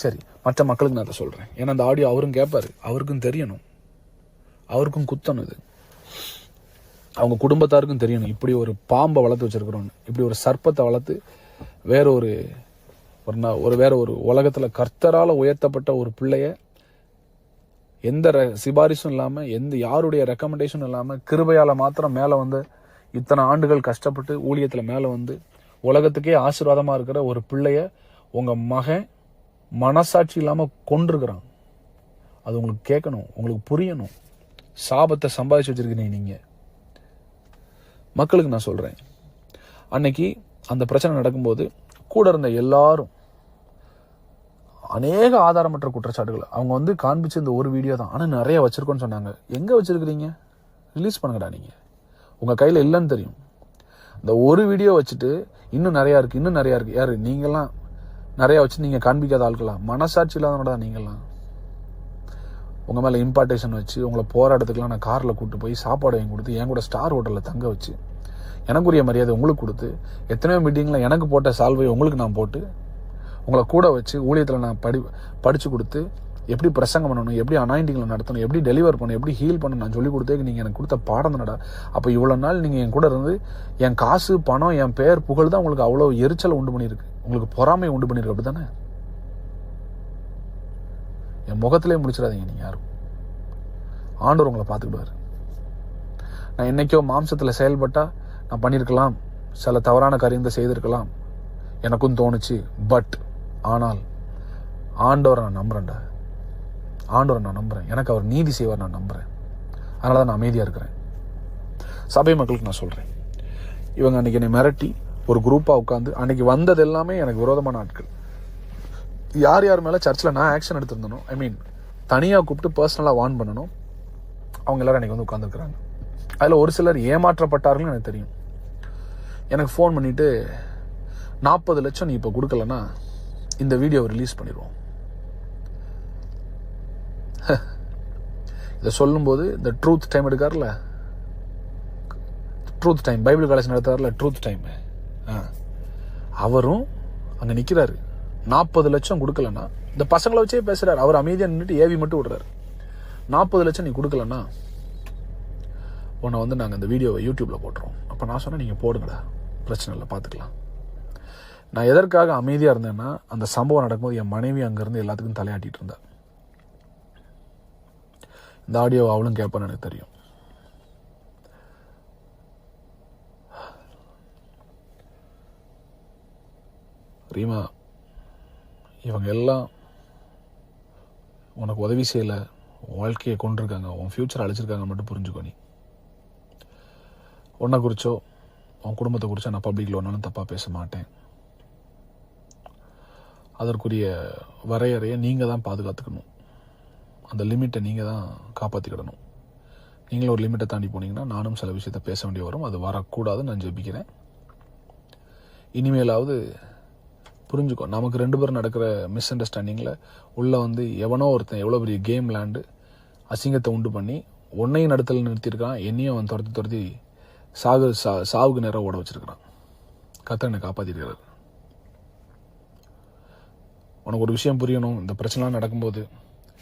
சரி, மற்ற மக்களுக்கு நான் அதை சொல்கிறேன். ஏன்னா அந்த ஆடியோ அவரும் கேட்பாரு, அவருக்கும் தெரியணும், அவருக்கும் குத்தணும். இது அவங்க குடும்பத்தாருக்கும் தெரியணும். இப்படி ஒரு பாம்பை வளர்த்து வச்சிருக்கிறோன்னு, இப்படி ஒரு சர்ப்பத்தை வளர்த்து வேற ஒரு வேற ஒரு உலகத்தில் கர்த்தரால் உயர்த்தப்பட்ட ஒரு பிள்ளைய எந்த சிபாரிசும் இல்லாமல், எந்த யாருடைய ரெக்கமெண்டேஷனும் இல்லாமல், கிருபையால் மாத்திரம் மேலே வந்து இத்தனை ஆண்டுகள் கஷ்டப்பட்டு ஊழியத்தில் மேலே வந்து உலகத்துக்கே ஆசீர்வாதமாக இருக்கிற ஒரு பிள்ளைய உங்கள் மகன் மனசாட்சி இல்லாமல் கொண்டிருக்கிறான். அது உங்களுக்கு கேட்கணும், உங்களுக்கு புரியணும். சாபத்தை சம்பாதிச்சு வச்சிருக்கீங்க நீங்கள். மக்களுக்கு நான் சொல்கிறேன், அன்னைக்கு அந்த பிரச்சனை நடக்கும்போது கூட இருந்த எல்லாரும் அநேக ஆதாரமற்ற குற்றச்சாட்டுகள் அவங்க வந்து காண்பிச்சு இந்த ஒரு வீடியோ தான், ஆனால் நிறைய வச்சிருக்கோன்னு சொன்னாங்க. எங்கே வச்சிருக்கிறீங்க? ரிலீஸ் பண்ணுங்கடா. நீங்கள் உங்கள் கையில் இல்லைன்னு தெரியும். இந்த ஒரு வீடியோ வச்சுட்டு இன்னும் நிறையா இருக்குது, இன்னும் நிறையா இருக்குது. யார் நீங்கள்லாம்? நிறையா வச்சு நீங்கள் காண்பிக்காத ஆட்களா? மனசாட்சி இல்லாதவனடா நீங்கள்லாம். உங்கள் மேலே இம்பார்ட்டேஷன் வச்சு உங்களை போராட்டத்துக்குலாம் நான் காரில் கூப்பிட்டு போய் சாப்பாடு வாங்கி கொடுத்து என் கூட ஸ்டார் ஹோட்டலில் தங்க வச்சு எனக்குரிய மரியாதை உங்களுக்கு கொடுத்து எத்தனையோ மீட்டிங்கில் எனக்கு போட்ட சால்வை உங்களுக்கு நான் போட்டு உங்களை கூட வச்சு ஊழியத்தில் நான் படித்து கொடுத்து எப்படி பிரசங்கம் பண்ணணும், எப்படி அனாயிண்டிங்களை நடத்தணும், எப்படி டெலிவர் பண்ணணும், எப்படி ஹீல் பண்ணணும் நான் சொல்லிக் கொடுத்தே நீங்கள் எனக்கு கொடுத்த பாடம் தானடா. அப்போ இவ்வளோ நாள் நீங்கள் என் கூட இருந்து என் காசு பணம் என் பெயர் புகழ் தான் உங்களுக்கு அவ்வளோ எரிச்சலை உண்டு பண்ணியிருக்கு, உங்களுக்கு பொறாமை உண்டு பண்ணியிருக்கு. அப்படி தானே? என் முகத்திலே முடிச்சிடாதீங்க நீங்கள் யாரும். ஆண்டவர் உங்களை பார்த்துக்கிடுவார். நான் என்னைக்கோ மாம்சத்தில் செயல்பட்டால் நான் பண்ணியிருக்கலாம், சில தவறான காரியத்தை செய்திருக்கலாம், எனக்கும் தோணுச்சு. பட் ஆனால் ஆண்டவரை நான் நம்புறேன்டா, ஆண்டவரை நான் நம்புறேன். எனக்கு அவர் நீதி செய்வார் நான் நம்புறேன். அதனால தான் நான் அமைதியாக இருக்கிறேன். சபை மக்களுக்கு நான் சொல்கிறேன், இவங்க அன்றைக்கி என்னை மிரட்டி ஒரு குரூப்பாக உட்காந்து அன்றைக்கி வந்தது எல்லாமே எனக்கு விரோதமான ஆட்கள். யார் யார் மேலே சர்ச்சில் நான் ஆக்ஷன் எடுத்திருந்தனோ, ஐ மீன் தனியாக கூப்பிட்டு பர்சனலாக வார்ன் பண்ணணும், அவங்க எல்லாரும் அன்றைக்கி வந்து உட்காந்துருக்குறாங்க. அதில் ஒரு சிலர் ஏமாற்றப்பட்டார்கள்னு எனக்கு தெரியும். எனக்கு ஃபோன் பண்ணிவிட்டு 40 லட்சம் நீ இப்போ கொடுக்கலன்னா இந்த வீடியோவை ரிலீஸ் பண்ணிடுவோம். இதை சொல்லும்போது இந்த ட்ரூத் டைம் எடுக்கார்ல, ட்ரூத் டைம் பைபிள் காலேஜ் நடத்தார்ல ட்ரூத் டைம், அவரும் அங்கே நிற்கிறாரு. 40 லட்சம் கொடுக்கலன்னா, இந்த பசங்களை வச்சே பேசுறாரு, அவர் அமைதியாக நின்றுட்டு ஏவி மட்டும் விடுறாரு. 40 லட்சம் நீ கொடுக்கலன்னா உன்னை வந்து நாங்கள் இந்த வீடியோவை யூடியூப்ல போட்டுறோம். அப்போ நான் சொன்னேன், நீங்கள் போடுங்கடா, பிரச்சனை இல்லை, பார்த்துக்கலாம். நான் எதற்காக அமைதியாக இருந்தேன்னா, அந்த சம்பவம் நடக்கும்போது என் மனைவி அங்கேருந்து எல்லாத்துக்கும் தலையாட்டிட்டு இருந்தா. இந்த ஆடியோ அவளும் கேட்பான்னு எனக்கு தெரியும். ரீமா, இவங்க எல்லாம் உனக்கு உதவி செய்யலை, வாழ்க்கையை கொண்டிருக்காங்க, உன் ஃபியூச்சர் அழிச்சிருக்காங்க மட்டும் புரிஞ்சுக்கோ. நீ உன்னை குறிச்சோ உன் குடும்பத்தை குறிச்சோ நான் பப்ளிக்கில் ஒன்றாலும் தப்பாக பேச மாட்டேன். அதற்குரிய வரையறையை நீங்கள் தான் பாதுகாத்துக்கணும், அந்த லிமிட்டை நீங்கள் தான் காப்பாற்றிக்கிடணும். நீங்களும் ஒரு லிமிட்டை தாண்டி போனீங்கன்னா நானும் சில விஷயத்த பேச வேண்டிய வரும். அது வரக்கூடாதுன்னு நான் ஜெபிக்கிறேன். இனிமேலாவது புரிஞ்சுக்கோ, நமக்கு 2 பேரும் நடக்கிற மிஸ் அண்டர்ஸ்டாண்டிங்கில் உள்ளே வந்து எவனோ ஒருத்தன் எவ்வளோ பெரிய கேம் விளாண்டு அசிங்கத்தை உண்டு பண்ணி உன்னையும் நடத்தல் நிறுத்தியிருக்கான், என்னையும் அவன் துரத்தி சாவுக்கு நேரம் ஓட வச்சிருக்கிறான். கர்த்தர் என்னை காப்பாற்றிருக்கிறார். உனக்கு ஒரு விஷயம் புரியணும், இந்த பிரச்சனைலாம் நடக்கும்போது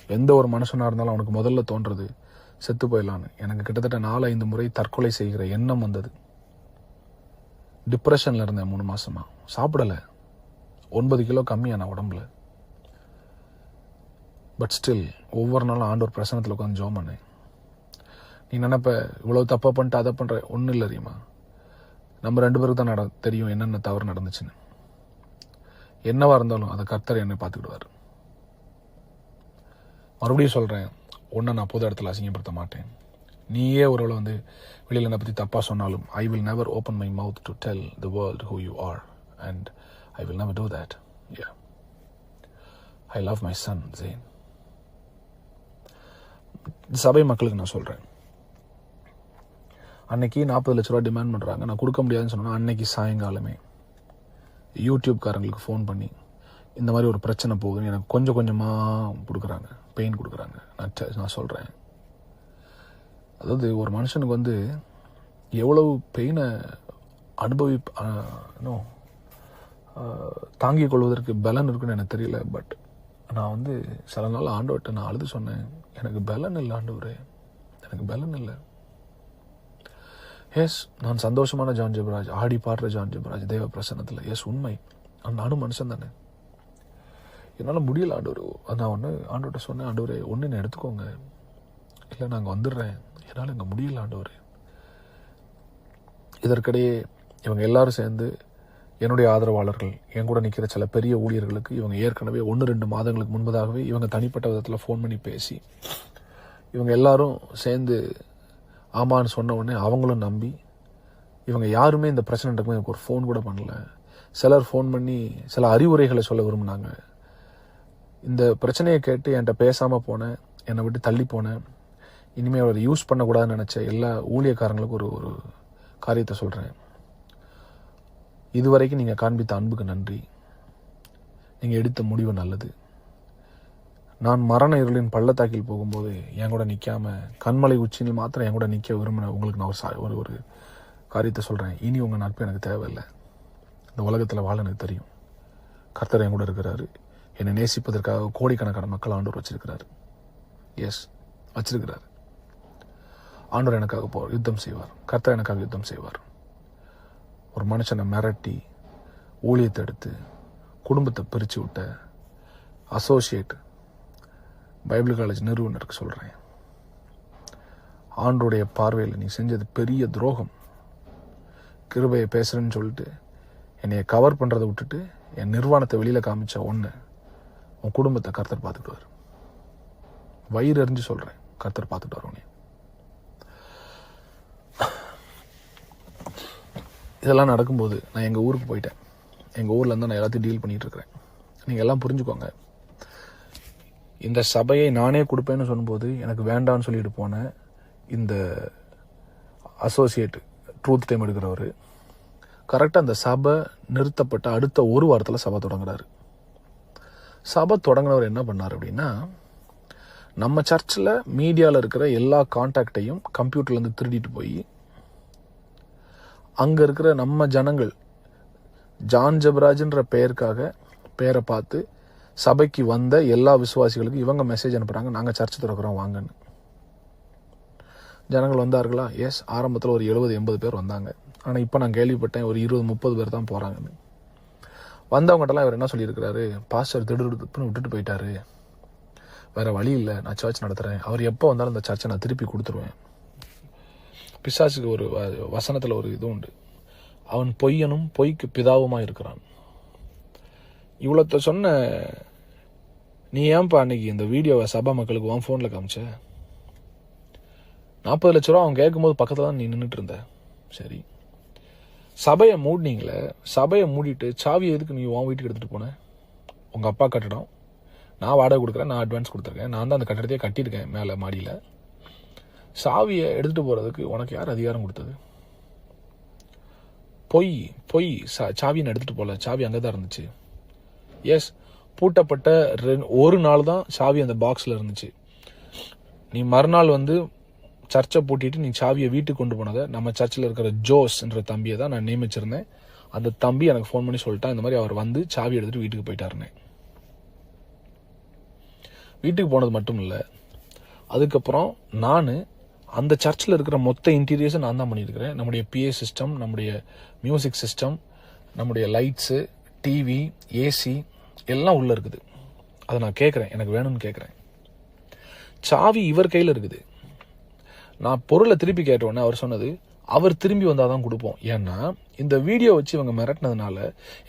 எந்த ஒரு மனுஷனாக இருந்தாலும் அவனுக்கு முதல்ல தோன்றது செத்து போயிடலான்னு. எனக்கு கிட்டத்தட்ட 4-5 முறை தற்கொலை செய்கிற எண்ணம் வந்தது. டிப்ரெஷனில் இருந்தேன் 3 மாசமா, சாப்பிடலை, 9 கிலோ கம்மியான உடம்புல. பட் ஸ்டில் ஒவ்வொரு நாளும் ஆண்டவர் பிரசனத்தில் உட்காந்து ஜெபம் பண்ணேன். நீ நினைப்ப இவ்வளோ தப்பாக பண்ணிட்டு அதை பண்ணுற, ஒன்றும் இல்லை ரீமா, நம்ம 2 பேருக்கு தான் தெரியும் என்னென்ன தவறு நடந்துச்சுன்னு. என்னவா இருந்தாலும் அதை கர்த்தர் என்னை பார்த்துக்கிடுவார். மறுபடியும் சொல்கிறேன், ஒன்றை நான் பொது இடத்துல அசிங்கப்படுத்த மாட்டேன். நீயே ஒருவேளை வந்து வெளியில் என்னை பற்றி தப்பாக சொன்னாலும் I will never open my mouth to tell the world who you are and I will never do that. Yeah. I love my son, Zain. சபை மக்களுக்கு நான் சொல்கிறேன், அன்னைக்கு 40 லட்ச ரூபா டிமாண்ட் பண்ணுறாங்க, நான் கொடுக்க முடியாதுன்னு சொன்னேன்னா அன்னைக்கு சாயங்காலமே யூடியூப்காரங்களுக்கு ஃபோன் பண்ணி இந்த மாதிரி ஒரு பிரச்சனை போகுதுன்னு எனக்கு கொஞ்சம் கொஞ்சமாக கொடுக்குறாங்க, பெயின் கொடுக்குறாங்க. நான் சொல்கிறேன், அதாவது ஒரு மனுஷனுக்கு வந்து எவ்வளவு பெயினை தாங்கிக் கொள்வதற்கு பலன் இருக்குன்னு எனக்கு தெரியல. பட் நான் வந்து சில நாள் ஆண்டவர்கிட்ட நான் அழுது சொன்னேன், எனக்கு பலன் இல்லை ஆண்டவரே, எனக்கு பலன் இல்லை. எஸ், நான் சந்தோஷமான ஜான் ஜெபராஜ், ஆடி பாடுற ஜான் ஜெபராஜ் தேவ பிரசன்னத்தில். எஸ், உண்மை. நானும் மனுஷன் தானே, என்னால் முடியல ஆண்டவர். நான் ஒன்று ஆண்டவர்கிட்ட சொன்னேன், ஆண்டவரே ஒன்று என்ன எடுத்துக்கோங்க, இல்லை நாங்கள் வந்துடுறேன், என்னால் இங்கே முடியல ஆண்டவரே. இதற்கிடையே இவங்க எல்லாரும் சேர்ந்து என்னுடைய ஆதரவாளர்கள், என் கூட நிற்கிற சில பெரிய ஊழியர்களுக்கு இவங்க ஏற்கனவே 1-2 மாதங்களுக்கு முன்பதாகவே இவங்க தனிப்பட்ட விதத்தில் ஃபோன் பண்ணி பேசி, இவங்க எல்லாரும் சேர்ந்து ஆமான்னு சொன்ன உடனே அவங்களும் நம்பி, இவங்க யாருமே இந்த பிரச்சனை நடக்கும்போது எனக்கு ஒரு ஃபோன் கூட பண்ணல. சிலர் ஃபோன் பண்ணி சில அறிவுரைகளை சொல்ல விரும்பினாங்க. இந்த பிரச்சனையை கேட்டு என்கிட்ட பேசாமல் போனேன், என்னை விட்டு தள்ளி போனேன், இனிமேல் அவர் யூஸ் பண்ணக்கூடாதுன்னு நினச்ச எல்லா ஊழியக்காரங்களுக்கும் ஒரு காரியத்தை சொல்கிறேன். இதுவரைக்கும் நீங்கள் காண்பித்த அன்புக்கு நன்றி. நீங்கள் எடுத்த முடிவு நல்லது. நான் மரண இருளின் பள்ளத்தாக்கில் போகும்போது என் கூட நிற்காம கண்மலை உச்சியில் மாத்திரம் என் கூட நிற்க விரும்பின உங்களுக்கு நான் ஒரு காரியத்தை சொல்கிறேன். இனி உங்கள் நட்பு எனக்கு தேவையில்லை. இந்த உலகத்தில் வாழ எனக்கு தெரியும். கர்த்தர் என் கூட இருக்கிறாரு. என்னை நேசிப்பதற்காக கோடிக்கணக்கான மக்கள் ஆண்டவர் வச்சிருக்கிறாரு. எஸ், வச்சிருக்கிறாரு. ஆண்டவர் எனக்காக யுத்தம் செய்வார். கர்த்தர் எனக்காக யுத்தம் செய்வார். ஒரு மனுஷனை மிரட்டி ஊழியத்தை எடுத்து குடும்பத்தை பிரித்து விட்ட அசோசியேட் பைபிள் காலேஜ் நிறுவனருக்கு சொல்கிறேன், ஆண்டோடைய பார்வையில் நீ செஞ்சது பெரிய துரோகம். கிருபையை பேசுகிறேன்னு சொல்லிட்டு என்னைய கவர் பண்ணுறதை விட்டுட்டு என் நிர்வாணத்தை வெளியில் காமிச்ச ஒன்று உன் குடும்பத்தை கர்த்தர் பார்த்துக்குவார். வயிறு எறிஞ்சு சொல்கிறேன், கர்த்தர் பார்த்துட்டு வரோம். இதெல்லாம் நடக்கும்போது நான் எங்கள் ஊருக்கு போயிட்டேன். எங்கள் ஊரில் இருந்து நான் எல்லாத்தையும் டீல் பண்ணிகிட்டு இருக்கிறேன். நீங்கள் எல்லாம் புரிஞ்சுக்கோங்க. இந்த சபையை நானே கொடுப்பேன்னு சொல்லும்போது எனக்கு வேண்டான்னு சொல்லிட்டு போனேன் இந்த அசோசியேட் ட்ரூத் டைம் எடுக்கிறவர் கரெக்டாக அந்த சபை நிறுத்தப்பட்ட அடுத்த ஒரு வாரத்தில் சபை தொடங்குறாரு. சபை தொடங்கினவர் என்ன பண்ணார் அப்படின்னா, நம்ம சர்ச்சில் மீடியாவில் இருக்கிற எல்லா கான்டாக்டையும் கம்ப்யூட்டர்லேருந்து திருடிட்டு போய் அங்கே இருக்கிற நம்ம ஜனங்கள் ஜான் ஜெபராஜ்ன்ற பேரை பார்த்து சபைக்கு வந்த எல்லா விசுவாசிகளுக்கும் இவங்க மெசேஜ் அனுப்புகிறாங்க, நாங்கள் சர்ச் திறக்கிறோம் வாங்கன்னு. ஜனங்கள் வந்தார்களா? எஸ், ஆரம்பத்தில் ஒரு 70-80 பேர் வந்தாங்க. ஆனால் இப்போ நான் கேள்விப்பட்டேன் ஒரு 20-30 பேர் தான் போகிறாங்கன்னு. வந்தவங்ககிட்டலாம் இவர் என்ன சொல்லியிருக்கிறாரு, பாஸ்டர் திடுன்னு விட்டுட்டு போயிட்டாரு, வேறு வழி இல்லை, நான் சர்ச் நடத்துகிறேன், அவர் எப்போ வந்தாலும் இந்த சர்ச்சை நான் திருப்பி கொடுத்துருவேன். பிசாசுக்கு ஒரு வசனத்தில் ஒரு இது உண்டு, அவன் பொய்யனும் பொய்க்கு பிதாவுமாக இருக்கிறான். இவ்வளோத்த சொன்ன நீ ஏன்பா அன்னைக்கு இந்த வீடியோவை சபா மக்களுக்கு உன் ஃபோனில் காமிச்ச? 40 லட்ச ரூபா அவன் கேட்கும்போது பக்கத்தில் தான் நீ நின்றுட்டு இருந்த. சரி, சபையை மூடினீங்களே, சபையை மூடிட்டு சாவியை எதுக்கு நீ உன் வீட்டுக்கு எடுத்துகிட்டு போன? உங்கள் அப்பா கட்டடம், நான் வாடகை கொடுக்குறேன், நான் அட்வான்ஸ் கொடுத்துருக்கேன், நான் தான் அந்த கட்டடத்தையே கட்டியிருக்கேன் மேலே மாடியில். சாவியை எடுத்துகிட்டு போகிறதுக்கு உனக்கு யார் அதிகாரம் கொடுத்தது? பொய் சாவியை எடுத்துகிட்டு போகல, சாவி அங்கே தான் இருந்துச்சு. எஸ், பூட்டப்பட்ட ஒரு நாள் தான் சாவி அந்த பாக்ஸில் இருந்துச்சு. நீ மறுநாள் வந்து சர்ச்சை பூட்டிட்டு நீ சாவியை வீட்டுக்கு கொண்டு போனதை நம்ம சர்ச்சில் இருக்கிற ஜோஸ்ன்ற தம்பியை தான் நான் நியமிச்சிருந்தேன். அந்த தம்பி எனக்கு ஃபோன் பண்ணி சொல்லிட்டான், இந்த மாதிரி அவர் வந்து சாவி எடுத்துகிட்டு வீட்டுக்கு போயிட்டாருன்னு. வீட்டுக்கு போனது மட்டும் இல்லை, அதுக்கப்புறம் நான் அந்த சர்ச்சில் இருக்கிற மொத்த இன்டீரியர்ஸை நான் தான் பண்ணியிருக்கிறேன். நம்முடைய PA சிஸ்டம், நம்முடைய மியூசிக் சிஸ்டம், நம்முடைய லைட்ஸு, டிவி, ஏசி எல்லாம் உள்ளே இருக்குது. அதை நான் கேட்குறேன், எனக்கு வேணும்னு கேட்குறேன். சாவி இவர் கையில் இருக்குது. நான் பொருளை திருப்பி கேட்டோன்னே அவர் சொன்னது, அவர் திரும்பி வந்தால் தான் கொடுப்போம். ஏன்னா இந்த வீடியோ வச்சு இவங்க மிரட்டினதுனால,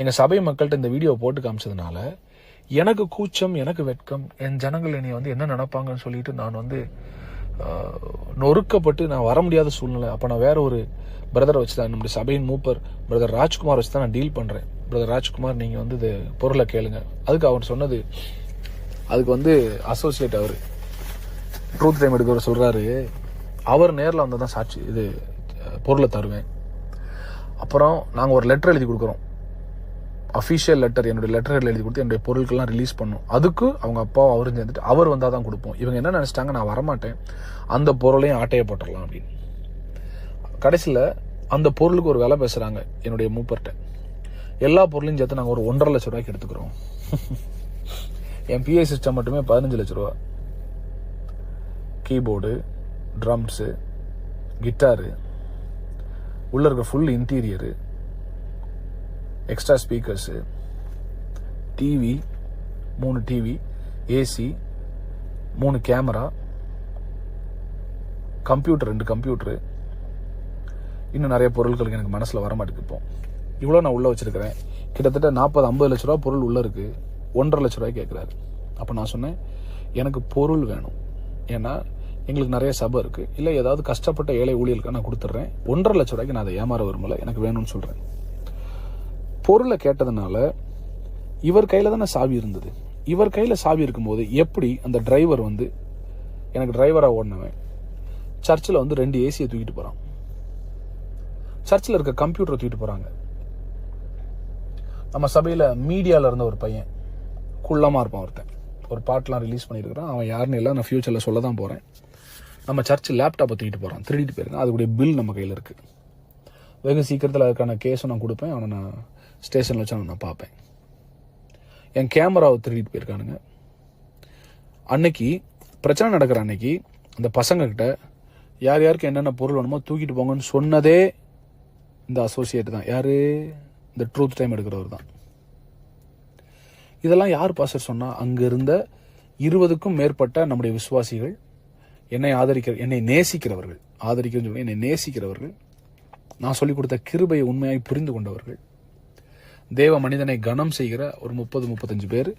எங்கள் சபை மக்கள்கிட்ட இந்த வீடியோவை போட்டு காமிச்சதுனால எனக்கு கூச்சம், எனக்கு வெட்கம், என் ஜனங்கள் என்னை வந்து என்ன நினைப்பாங்கன்னு சொல்லிட்டு நான் வந்து நொறுக்கப்பட்டு நான் வர முடியாத சூழ்நிலை. அப்போ நான் வேற ஒரு பிரதரை வச்சு தான், நம்முடைய சபையின் மூப்பர் பிரதர் ராஜ்குமார் வச்சு தான் நான் டீல் பண்ணுறேன். பிரதர் ராஜ்குமார், நீங்கள் வந்து இது பொருளை கேளுங்க. அதுக்கு அவர் சொன்னது, அதுக்கு வந்து அசோசியேட் அவர் ட்ரூத் டைம் எடுக்கிறவர் சொல்கிறாரு, அவர் நேரில் வந்து தான் சாட்சி இது பொருளை தருவேன். அப்புறம் நாங்கள் ஒரு லெட்டர் எழுதி கொடுக்குறோம், அஃபிஷியல் லெட்டர், என்னுடைய லெட்டர் எழுதி கொடுத்து என்னுடைய பொருட்கள்லாம் ரிலீஸ் பண்ணும். அதுக்கு அவங்க அப்பாவும் அவரும் சேர்ந்துட்டு அவர் வந்தால் தான் கொடுப்போம். இவங்க என்ன நினச்சிட்டாங்க, நான் வரமாட்டேன், அந்த பொருளையும் ஆட்டையை போட்டுடலாம் அப்படின்னு. கடைசியில் அந்த பொருளுக்கு ஒரு விலை பேசுகிறாங்க என்னுடைய மூப்பர்கிட்ட. எல்லா பொருளையும் சேர்த்து நாங்கள் ஒரு 1.5 லட்ச ரூபாய்க்கு எடுத்துக்கிறோம். என் பிஐ சிஸ்டம் மட்டுமே 15 லட்ச ரூபா. கீபோர்டு, ட்ரம்ஸு, கிட்டாரு, உள்ள இருக்க full interior, extra speakers, TV, 3 TV, AC, 3 camera, computer, 2 computer, இன்னும் நிறைய பொருட்களுக்கு எனக்கு மனசில் வரமாட்டேங்குது. இப்போ இவ்வளோ நான் உள்ளே வச்சிருக்கிறேன். கிட்டத்தட்ட 40-50 லட்ச ரூபா பொருள் உள்ளே இருக்குது. 1.5 லட்ச ரூபாய் கேட்குறாரு. அப்போ நான் சொன்னேன், எனக்கு பொருள் வேணும். ஏன்னா எங்களுக்கு நிறைய சபை இருக்குது. இல்லை ஏதாவது கஷ்டப்பட்ட ஏழை ஊழியர்களுக்கு நான் கொடுத்துட்றேன். 1.5 லட்ச ரூபாய்க்கு நான் அதை ஏமாற விரும்பல, எனக்கு வேணும்னு சொல்கிறேன். பொருளை கேட்டதுனால இவர் கையில் தானே சாவி இருந்தது. இவர் கையில் சாவி இருக்கும்போது எப்படி அந்த டிரைவர் வந்து, எனக்கு டிரைவராக ஓடினவன் சர்ச்சில் வந்து 2 ஏசியை தூக்கிட்டு போகிறான். சர்ச்சில் இருக்க கம்ப்யூட்டரை தூக்கிட்டு போகிறாங்க. நம்ம சபையில் மீடியாவில் இருந்த ஒரு பையன், குள்ளமாக இருப்பான் ஒருத்தன், ஒரு பாட்டெலாம் ரிலீஸ் பண்ணியிருக்கிறான். அவன் யாருன்னு இல்லை, நான் ஃபியூச்சரில் சொல்ல தான் போகிறேன். நம்ம சர்ச்சு லேப்டாப்பை தூக்கிட்டு போகிறான், திருடிட்டு போயிருக்கான். அதுக்குடைய பில் நம்ம கையில் இருக்குது. வெகு சீக்கிரத்தில் அதுக்கான கேஸும் நான் கொடுப்பேன். அவனை நான் ஸ்டேஷனில் வச்சு நான் பார்ப்பேன். என் கேமராவை திருடிட்டு போயிருக்கானுங்க. அன்னைக்கு பிரச்சனை நடக்கிற அன்னைக்கு அந்த பசங்கக்கிட்ட யார் யாருக்கு என்னென்ன பொருள் வேணுமோ தூக்கிட்டு போங்கன்னு சொன்னதே இந்த அசோசியேட் தான். யார்? இந்த ட்ரூத் டைம் எடுக்கிறவர் தான். இதெல்லாம் யார் பாஸ்டர் சொன்னா? அங்க இருந்த 20க்கும் மேற்பட்ட நம்முடைய விசுவாசிகள், என்னை நேசிக்கிறவர்கள், என்னை நேசிக்கிறவர்கள், நான் சொல்லிக் கொடுத்த கிருபையை உண்மையாய் புரிந்து கொண்டவர்கள், தேவ மனிதனை கனம் செய்கிற ஒரு 30-35 பேர்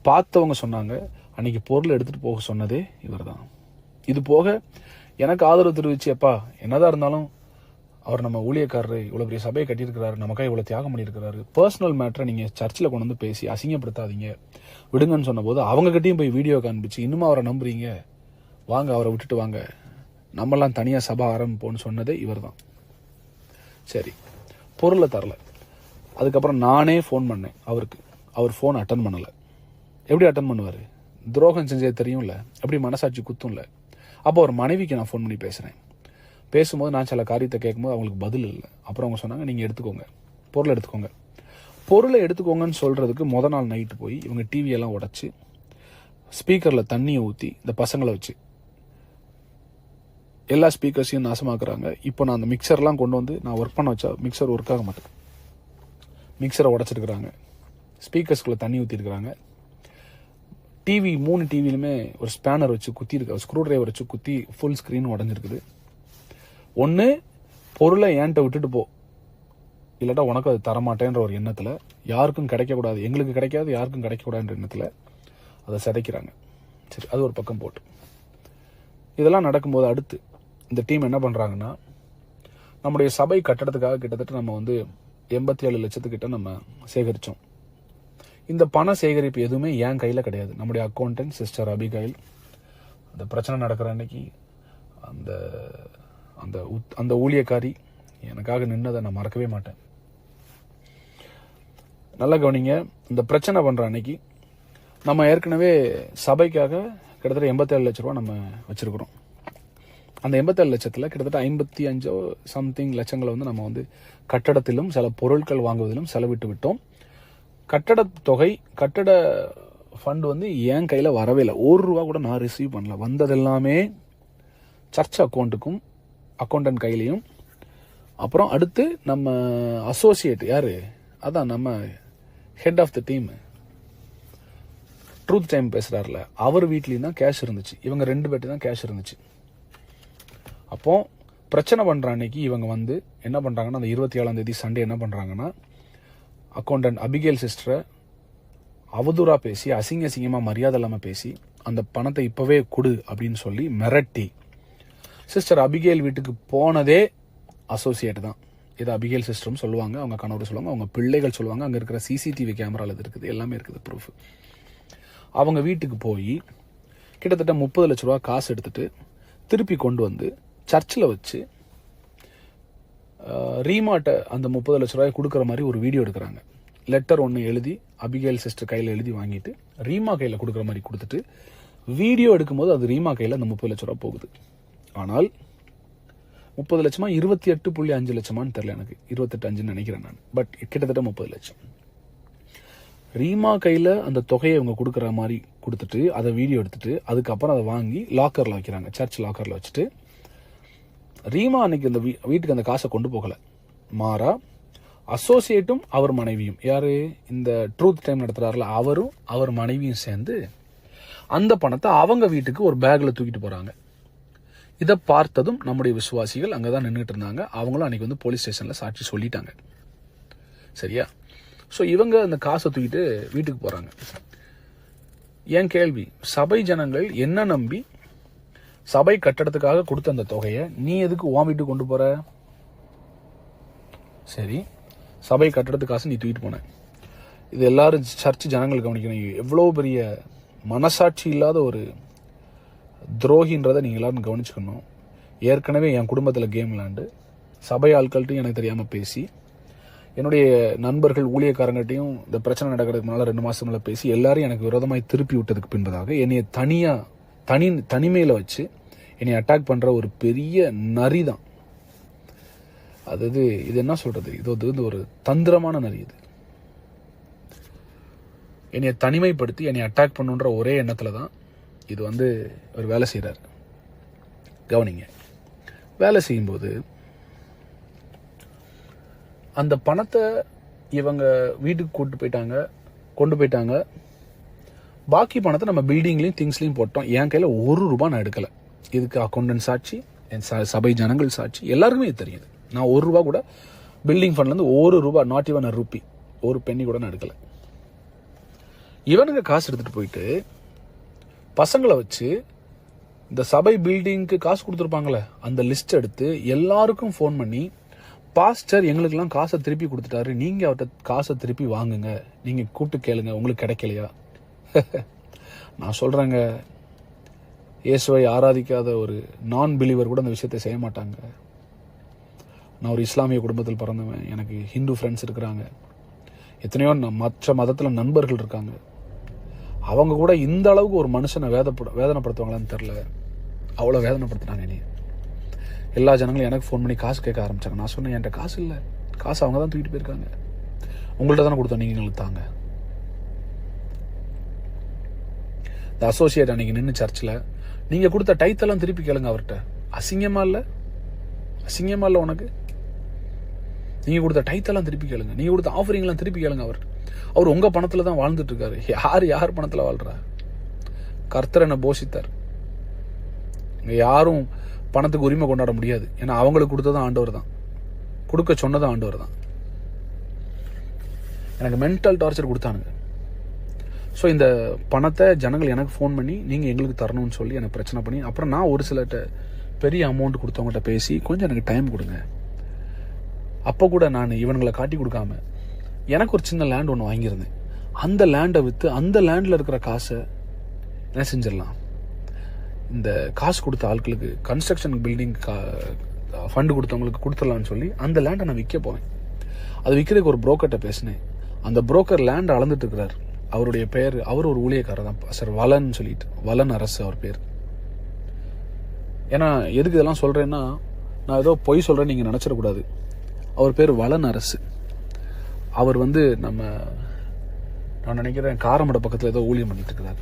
பார்த்தவங்க சொன்னாங்க, அன்னைக்கு பொருள் எடுத்துட்டு போக சொன்னதே இவர் தான். இது போக எனக்கு ஆதரவு தெரிவிச்சு, அப்பா என்னதான் இருந்தாலும் அவர் நம்ம ஊழியக்காரர், இவ்வளோ பெரிய சபையை கட்டியிருக்கிறாரு, நமக்காக இவ்வளோ தியாகம் பண்ணியிருக்கிறாரு, பர்சனல் மேட்டரை நீங்கள் சர்ச்சில் கொண்டு வந்து பேசி அசிங்கப்படுத்தாதீங்க, விடுங்கன்னு சொன்னபோது அவங்ககிட்டையும் போய் வீடியோ காண்பிச்சு, இன்னும் அவரை நம்புறீங்க, வாங்க அவரை விட்டுட்டு வாங்க, நம்மெல்லாம் தனியாக சபை ஆரம்பிப்போன்னு சொன்னதே இவர் தான். சரி, பொருளை தரல. அதுக்கப்புறம் நானே ஃபோன் பண்ணேன் அவருக்கு. அவர் ஃபோன் அட்டன் பண்ணலை. எப்படி அட்டன் பண்ணுவார்? துரோகம் செஞ்சே தெரியும்ல, எப்படி மனசாட்சி குத்தும்ல. அப்போ ஒரு மனைவிக்கு நான் ஃபோன் பண்ணி பேசும்போது நான் சில காரியத்தை கேட்கும்போது அவங்களுக்கு பதில் இல்லை. அப்புறம் அவங்க சொன்னாங்க, நீங்கள் எடுத்துக்கோங்க, பொருளை எடுத்துக்கோங்க. பொருளை எடுத்துக்கோங்கன்னு சொல்கிறதுக்கு முத நாள் நைட்டு போய் இவங்க டிவியெல்லாம் உடச்சி ஸ்பீக்கரில் தண்ணியை ஊற்றி இந்த பசங்களை வச்சு எல்லா ஸ்பீக்கர்ஸையும் நாசமாக்குறாங்க. இப்போ நான் அந்த மிக்சர்லாம் கொண்டு வந்து நான் ஒர்க் பண்ண வச்சா மிக்சர் ஒர்க் ஆக மாட்டேன். மிக்சரை உடச்சிருக்கிறாங்க, ஸ்பீக்கர்ஸ்குள்ளே தண்ணி ஊற்றிருக்கிறாங்க. டிவி 3 டிவிலுமே ஒரு ஸ்பேனர் வச்சு குத்திருக்கு, ஸ்க்ரூ டிரைவர் வச்சு குத்தி ஃபுல் ஸ்க்ரீன் உடஞ்சிருக்குது. ஒன்று பொருளை ஏன்ட்ட விட்டுட்டு போ, இல்லாட்டா உனக்கு அது தரமாட்டேன்ற ஒரு எண்ணத்தில், யாருக்கும் கிடைக்கக்கூடாது, எங்களுக்கு கிடைக்காது யாருக்கும் கிடைக்கக்கூடாதுன்ற எண்ணத்தில் அதை சிதைக்கிறாங்க. சரி, அது ஒரு பக்கம் போட்டு இதெல்லாம் நடக்கும்போது அடுத்து இந்த டீம் என்ன பண்ணுறாங்கன்னா, நம்முடைய சபை கட்டடத்துக்காக கிட்டத்தட்ட நம்ம வந்து 87 லட்சத்துக்கிட்ட நம்ம சேகரித்தோம். இந்த பண சேகரிப்பு எதுவுமே என் கையில் கிடையாது. நம்முடைய அக்கௌண்டன்ட் சிஸ்டர் அபிகைல் அந்த பிரச்சனை நடக்கிற அன்னைக்கு அந்த அந்த அந்த ஊழியக்காரி எனக்காக நின்னதை நான் மறக்கவே மாட்டேன். நல்லா கவனிங்க, இந்த பிரச்சனை பண்ணுற அன்னைக்கு நம்ம ஏற்கனவே சபைக்காக கிட்டத்தட்ட 87 லட்ச ரூபா நம்ம வச்சிருக்கிறோம். அந்த 87 லட்சத்தில் கிட்டத்தட்ட 55 சம்திங் லட்சங்களை வந்து நம்ம வந்து கட்டடத்திலும் சில பொருட்கள் வாங்குவதிலும் செலவிட்டு விட்டோம். கட்டட தொகை, கட்டட ஃபண்ட் வந்து என் கையில் வரவே இல்லை. 1 ரூபா கூட நான் ரிசீவ் பண்ணல. வந்ததெல்லாமே சர்ச் அக்கௌண்ட்டுக்கும் அக்கௌண்டன்ட் கையிலையும். அப்புறம் அடுத்து நம்ம அசோசியேட் யாரு, அதான் நம்ம head of the team truth time பேசுறாருல, அவர் வீட்லேயும் தான் கேஷ் இருந்துச்சு. இவங்க 2 பேர்ட்டு தான் கேஷ் இருந்துச்சு. அப்போ பிரச்சனை பண்ற அன்னைக்கு இவங்க வந்து என்ன பண்றாங்கன்னா, அந்த 27ஆம் தேதி சண்டே என்ன பண்றாங்கன்னா, அக்கௌண்டன்ட் அபிகேல் சிஸ்டரை அவதூறா பேசி, அசிங்கமா மரியாதை இல்லாமல் பேசி, அந்த பணத்தை இப்பவே கொடு அப்படின்னு சொல்லி மிரட்டி, சிஸ்டர் அபிகேல் வீட்டுக்கு போனதே அசோசியேட் தான். இது அபிகேல் சிஸ்டரும் சொல்லுவாங்க, அவங்க கணவர் சொல்லுவாங்க, அவங்க பிள்ளைகள் சொல்லுவாங்க, அங்கே இருக்கிற சிசிடிவி கேமராவில் இது இருக்குது, எல்லாமே இருக்குது ப்ரூஃப். அவங்க வீட்டுக்கு போய் கிட்டத்தட்ட 30 லட்ச ரூபா காசு எடுத்துட்டு திருப்பி கொண்டு வந்து சர்ச்சில் வச்சு ரீமாட்ட அந்த 30 லட்ச ரூபாய் கொடுக்குற மாதிரி ஒரு வீடியோ எடுக்கிறாங்க. லெட்டர் ஒன்று எழுதி அபிகேல் சிஸ்டர் கையில் எழுதி வாங்கிட்டு ரீமா கையில் கொடுக்குற மாதிரி கொடுத்துட்டு வீடியோ எடுக்கும்போது அது ரீமா கையில் அந்த 30 லட்ச ரூபா போகுது. ஆனால் 30 லட்சமா 28.5 லட்சமான்னு தெரியல, எனக்கு 28.5 நினைக்கிறேன் நான், பட் கிட்டத்தட்ட 30 லட்சம். ரீமா கையில் அந்த தொகையை இவங்க கொடுக்குற மாதிரி கொடுத்துட்டு அதை வீடியோ எடுத்துட்டு அதுக்கப்புறம் அதை வாங்கி லாக்கரில் வைக்கிறாங்க, சர்ச் லாக்கரில் வச்சுட்டு. ரீமா அன்னைக்கு அந்த வீட்டுக்கு அந்த காசை கொண்டு போகல, மாறா அசோசியேட்டும் அவர் மனைவியும், யாரு இந்த ட்ரூத் டைம் நடத்துறாருல அவரும் அவர் மனைவியும் சேர்ந்து அந்த பணத்தை அவங்க வீட்டுக்கு ஒரு பேக்ல தூக்கிட்டு போறாங்க. இதை பார்த்ததும் நம்முடைய விசுவாசிகள் அங்கதான் நின்றுட்டு இருந்தாங்க. அவங்களும் அன்னைக்கு வந்து போலீஸ் ஸ்டேஷன்ல சாட்சி சொல்லிட்டாங்க. சரியா? ஸோ இவங்க அந்த காசை தூக்கிட்டு வீட்டுக்கு போறாங்க. என் கேள்வி, சபை ஜனங்கள் என்ன நம்பி சபை கட்டடத்துக்காக கொடுத்த அந்த தொகையை நீ எதுக்கு உன் வீட்டுக்கு கொண்டு போற? சரி, சபை கட்டடத்து காசு நீ தூக்கிட்டு போன. இது எல்லாரும் சர்ச் ஜனங்கள் கவனிக்கணும். எவ்வளோ பெரிய மனசாட்சி இல்லாத ஒரு துரோகின்றதை நீங்கள் எல்லாரும் கவனிச்சுக்கணும். ஏற்கனவே என் குடும்பத்தில் கேம் விளாண்டு சபை ஆட்கள்கிட்டையும் எனக்கு தெரியாமல் பேசி, என்னுடைய நண்பர்கள் ஊழியக்காரங்கள்ட்டையும் இந்த பிரச்சனை நடக்கிறதுக்கு முன்னால் 2 மாதம் மேலே பேசி எல்லாரும் எனக்கு விரோதமாய் திருப்பி விட்டதுக்கு பின்பதாக என்னைய தனிமையில் வச்சு என்னை அட்டாக் பண்ணுற ஒரு பெரிய நரி தான். அதாவது இது என்ன சொல்றது, இது வந்து ஒரு தந்திரமான நரி. இது என்னைய தனிமைப்படுத்தி என்னை அட்டாக் பண்ணுன்ற ஒரே எண்ணத்துல தான் இது வந்து ஒரு வேலை செய்யறாரு. கவனிங்க, வேலை செய்யும்போது அந்த பணத்தை இவங்க வீட்டுக்கு கொண்டு போயிட்டாங்க. பாக்கி பணத்தை நம்ம பில்டிங்லையும் திங்ஸ்லையும் போட்டோம். என் கையில் ₹1 நான் எடுக்கல. இதுக்கு அக்கௌண்டன்ட் சாட்சி, என் சபை ஜனங்கள் சாட்சி, எல்லாருக்குமே இது தெரியுது. நான் ₹1 கூட பில்டிங் ஃபண்ட்லேருந்து ₹1, நாட் ஈவன் ரூபி, ஒரு பென்னி கூட நான் எடுக்கல. இவனுங்க காசு எடுத்துட்டு போயிட்டு பசங்களை வச்சு இந்த சபை பில்டிங்க்கு காசு கொடுத்துருப்பாங்களே அந்த லிஸ்ட் எடுத்து எல்லாருக்கும் ஃபோன் பண்ணி, பாஸ்டர் எங்களுக்கெல்லாம் காசை திருப்பி கொடுத்துட்டாரு, நீங்க அவர்கிட்ட காசை திருப்பி வாங்குங்க, நீங்க கூப்பிட்டு கேளுங்க, உங்களுக்கு கிடைக்கலையா? நான் சொல்றேங்க, இயேசுவை ஆராதிக்காத ஒரு நான் பிலீவர் கூட அந்த விஷயத்தை செய்ய மாட்டாங்க. நான் ஒரு இஸ்லாமிய குடும்பத்தில் பிறந்தவன், எனக்கு ஹிந்து ஃப்ரெண்ட்ஸ் இருக்கிறாங்க, எத்தனையோ மற்ற மதத்தில் நண்பர்கள் இருக்காங்க. அவங்க கூட இந்த அளவுக்கு ஒரு மனுஷனை வேதனைப்படுத்துவாங்களான்னு தெரில, அவ்வளோ வேதனைப்படுத்தினாங்க. நீ எல்லா ஜனங்களும் எனக்கு ஃபோன் பண்ணி காசு கேட்க ஆரம்பிச்சாங்க. நான் சொன்னேன், என்கிட்ட காசு இல்லை, காசு அவங்க தான் தூக்கிட்டு போயிருக்காங்க, உங்கள்கிட்ட தானே கொடுத்தோம், நீங்கள் எங்களுக்கு தாங்க. இந்த அசோசியேட் அன்னைக்கு நின்று சர்ச்சில் நீங்கள் கொடுத்த டைத்தெல்லாம் திருப்பி கேளுங்க அவர்கிட்ட. அசிங்கமா இல்லை? அசிங்கமா இல்லை உனக்கு? நீங்கள் கொடுத்த டைத்தெல்லாம் திருப்பி கேளுங்க, நீங்கள் கொடுத்த ஆஃபரிங்லாம் திருப்பி கேளுங்க. அவர் உங்கள் பணத்தில் தான் வாழ்ந்துட்டு இருக்காரு. யார் பணத்தில் வாழ்றா? கர்த்தர் என்ன போஷித்தார். யாரும் பணத்துக்கு உரிமை கொண்டாட முடியாது. ஏன்னா அவங்களுக்கு கொடுத்ததும் ஆண்டவர் தான், கொடுக்க சொன்னதும் ஆண்டவர் தான். எனக்கு மென்டல் டார்ச்சர் கொடுத்தானுங்க. ஸோ இந்த பணத்தை ஜனங்கள் எனக்கு ஃபோன் பண்ணி நீங்கள் எங்களுக்கு தரணும்னு சொல்லி எனக்கு பிரச்சனை பண்ணி, அப்புறம் நான் ஒரு சிலர்கிட்ட பெரிய அமௌண்ட் கொடுத்தவங்கள்ட்ட பேசி கொஞ்சம் எனக்கு டைம் கொடுங்க. அப்போ கூட நான் இவனுங்களை காட்டி கொடுக்காம எனக்கு ஒரு சின்ன லேண்ட் ஒன்று வாங்கியிருந்தேன். அந்த லேண்டை விற்று அந்த லேண்டில் இருக்கிற காசை என்ன செஞ்சிடலாம், இந்த காசு கொடுத்த ஆட்களுக்கு கன்ஸ்ட்ரக்ஷன் பில்டிங் ஃபண்டு கொடுத்தவங்களுக்கு கொடுத்துடலான்னு சொல்லி அந்த லேண்டை நான் விற்க போனேன். அது விற்கிறதுக்கு ஒரு புரோக்கர்கிட்ட பேசினேன். அந்த புரோக்கர் லேண்டை அளந்துட்டு இருக்கிறார். அவருடைய பேர், அவர் ஒரு ஊழியக்காரர் தான் சார், வலன் சொல்லிட்டு, வலன் அரசு அவர் பேர். ஏன்னா எதுக்கு இதெல்லாம் சொல்றேன்னா, நான் ஏதோ பொய் சொல்றேன்னு நீங்க நினைச்சிடக்கூடாது. அவர் பேர் வலன் அரசு. அவர் வந்து நான் நினைக்கிறேன் காரமடை பக்கத்தில் ஏதோ ஊழியம் பண்ணிட்டு இருக்கிறார்.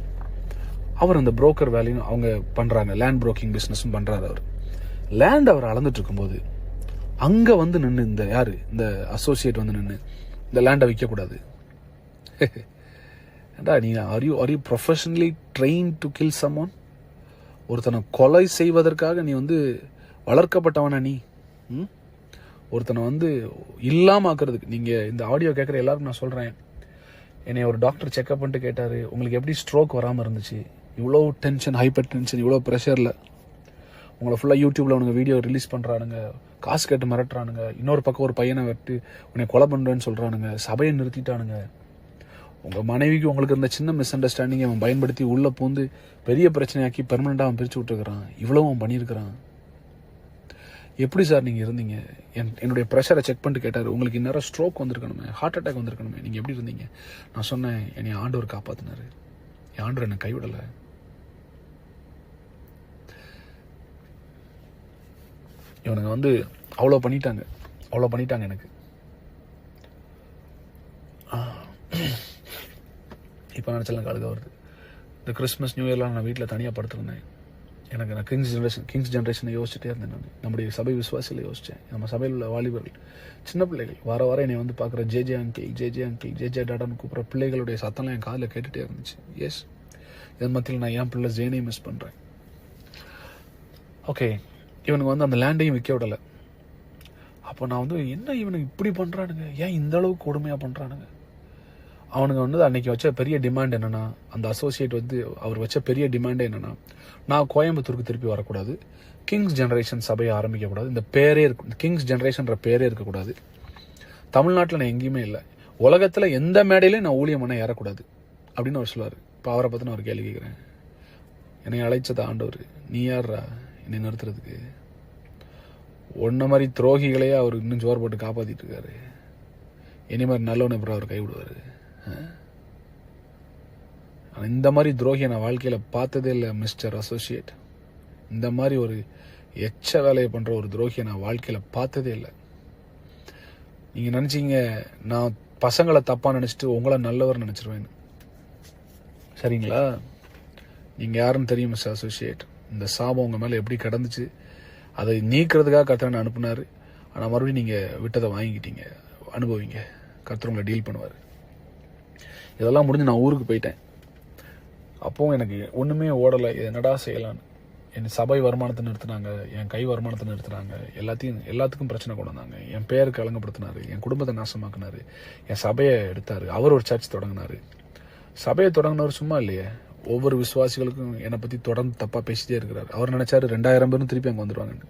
அவர் அந்த புரோக்கர் வேலையும் அவங்க பண்றாங்க, லேண்ட் புரோக்கிங் பிசினஸும் பண்றாரு. அவர் லேண்ட் அவர் அளந்துட்டு இருக்கும்போது அங்க வந்து நின்று இந்த அசோசியேட் வந்து நின்று இந்த லேண்டை விற்கக்கூடாது. நீ are you professionally trained to kill someone? ஒருத்தனை கொலை செய்வதற்காக நீ வந்து வளர்க்கப்பட்டவனா? நீ ஒருத்தனை வந்து இல்லாம ஆக்குறதுக்கு. நீங்க இந்த ஆடியோ கேட்குற எல்லாருக்கும் நான் சொல்றேன், என்னை ஒரு டாக்டர் செக்அப் பண்ணிட்டு கேட்டாரு, உங்களுக்கு எப்படி ஸ்ட்ரோக் வராமல் இருந்துச்சு? இவ்வளோ டென்ஷன், ஹைப்பர் டென்ஷன், இவ்வளோ ப்ரெஷரில் உங்களை ஃபுல்லாக யூடியூப்ல உனக்கு வீடியோ ரிலீஸ் பண்ணுறானுங்க, காசு கேட்டு மிரட்டுறானுங்க, இன்னொரு பக்கம் ஒரு பையனை வெட்டு உன்னை கொலை பண்ணுறேன்னு சொல்கிறானுங்க, சபையை நிறுத்திட்டானுங்க. உங்கள் மனைவிக்கு உங்களுக்கு இருந்த சின்ன மிஸ் அண்டர்ஸ்டாண்டிங் அவன் பயன்படுத்தி உள்ளே பூந்து பெரிய பிரச்சனையாக்கி பெர்மனெண்ட்டாக அவன் பிரித்து விட்டுருக்கிறான். இவ்வளோ அவன் பண்ணியிருக்கிறான். எப்படி சார் நீங்கள் இருந்தீங்க? என்னுடைய ப்ரெஷரை செக் பண்ணிட்டு கேட்டார், உங்களுக்கு இந்நேரம் ஸ்ட்ரோக் வந்திருக்கணுமே, ஹார்ட் அட்டாக் வந்திருக்கணுமே, நீங்கள் எப்படி இருந்தீங்க? நான் சொன்னேன், என்னை ஆண்டவர் காப்பாற்றினாரு, என் ஆண்டவர் என்னை கைவிடலை. இவனுங்க வந்து அவ்வளோ பண்ணிட்டாங்க எனக்கு. இப்போ நினச்சலாம் கழுக வருது. இந்த கிறிஸ்மஸ் நியூ இயர்லாம் நான் வீட்டில் தனியாக படுத்துருந்தேன். நான் கிங்ஸ் ஜென்ரேஷனை யோசிச்சுட்டே இருந்தேன். நான் நம்முடைய சபை விசுவாசியில் யோசித்தேன். நம்ம சபையில் உள்ள வாலிபர்கள், சின்ன பிள்ளைகள் வார என்னை வந்து பார்க்குற ஜேஜே அங்கிள் ஜேஜே டாடான்னு கூப்பிட்ற பிள்ளைகளுடைய சத்தம்லாம் என் காதில் கேட்டுகிட்டே இருந்துச்சு. எஸ், இதன் மத்தியில் நான் என் பிள்ளை ஜெயினையும் மிஸ் பண்ணுறேன். ஓகே, இவனுக்கு வந்து அந்த லேண்டையும் விற்க விடலை. அப்போ நான் வந்து என்ன இவனுக்கு இப்படி பண்ணுறானுங்க, ஏன் இந்த அளவுக்கு கொடுமையாக பண்ணுறானுங்க? அவனுங்க வந்து அன்னைக்கு வச்ச பெரிய டிமாண்ட் என்னன்னா, அந்த அசோசியேட் வந்து அவர் வச்ச பெரிய டிமாண்டே என்னன்னா, நான் கோயம்புத்தூருக்கு திருப்பி வரக்கூடாது, கிங்ஸ் ஜெனரேஷன் சபையை ஆரம்பிக்கக்கூடாது, இந்த பேரே இருக்கு, கிங்ஸ் ஜெனரேஷன்ற பேரே இருக்கக்கூடாது, தமிழ்நாட்டில் நான் எங்கேயுமே இல்லை, உலகத்தில் எந்த மேடையிலையும் நான் ஊழியம் பண்ண ஏறக்கூடாது அப்படின்னு அவர் சொல்லுவார். இப்போ அவரை பற்றி நான் ஒரு கேள்வி கேட்குறேன். என்னை அழைச்சது ஆண்டவர், நீ யார்ரா என்னை நிறுத்துறதுக்கு? ஒன்ன மாதிரி துரோகிகளையே அவர் இன்னும் ஜோர் போட்டு காப்பாற்றிட்டு இருக்காரு. இனி மாதிரி நல்லவனை அப்புறம் அவர் கைவிடுவார். இந்த மாதிரி துரோகியை நான் வாழ்க்கையில் பார்த்ததே இல்லை மிஸ்டர் அசோசியேட். இந்த மாதிரி ஒரு எச்ச வேலையை பண்ணுற ஒரு துரோகியை நான் வாழ்க்கையில் பார்த்ததே இல்லை. நீங்கள் நினச்சிங்க நான் பசங்களை தப்பாக நினச்சிட்டு உங்களை நல்லவர் நினச்சிருவேன். சரிங்களா? நீங்கள் யாருன்னு தெரியும் மிஸ்டர் அசோசியேட். இந்த சாபம் உங்கள் மேலே எப்படி கிடந்துச்சு, அதை நீக்கிறதுக்காக கர்த்தர் அனுப்புனார். ஆனால் மறுபடியும் நீங்கள் விட்டதை வாங்கிக்கிட்டீங்க. அனுபவிங்க, கர்த்தர் உங்களை டீல் பண்ணுவார். இதெல்லாம் முடிஞ்சு நான் ஊருக்கு போயிட்டேன். அப்போது எனக்கு ஒன்றுமே ஓடலை. இது என்னடா செய்யலான்னு. என் சபை வருமானத்தை நிறுத்தினாங்க, என் கை வருமானத்தை நிறுத்தினாங்க, எல்லாத்துக்கும் பிரச்சனை கொண்டு வந்தாங்க. என் பேருக்கு அலங்கப்படுத்தினாரு, என் குடும்பத்தை நாசமாக்குனாரு, என் சபையை எடுத்தார். அவர் ஒரு சர்ச் தொடங்கினார். சபையை தொடங்கினவர் சும்மா இல்லையே, ஒவ்வொரு விசுவாசிகளுக்கும் என்னை பற்றி தொடர்ந்து தப்பாக பேசிட்டே இருக்கிறார். அவர் நினச்சாரு 2000 பேரும் திருப்பி அங்கே வந்துடுவாங்கன்னு.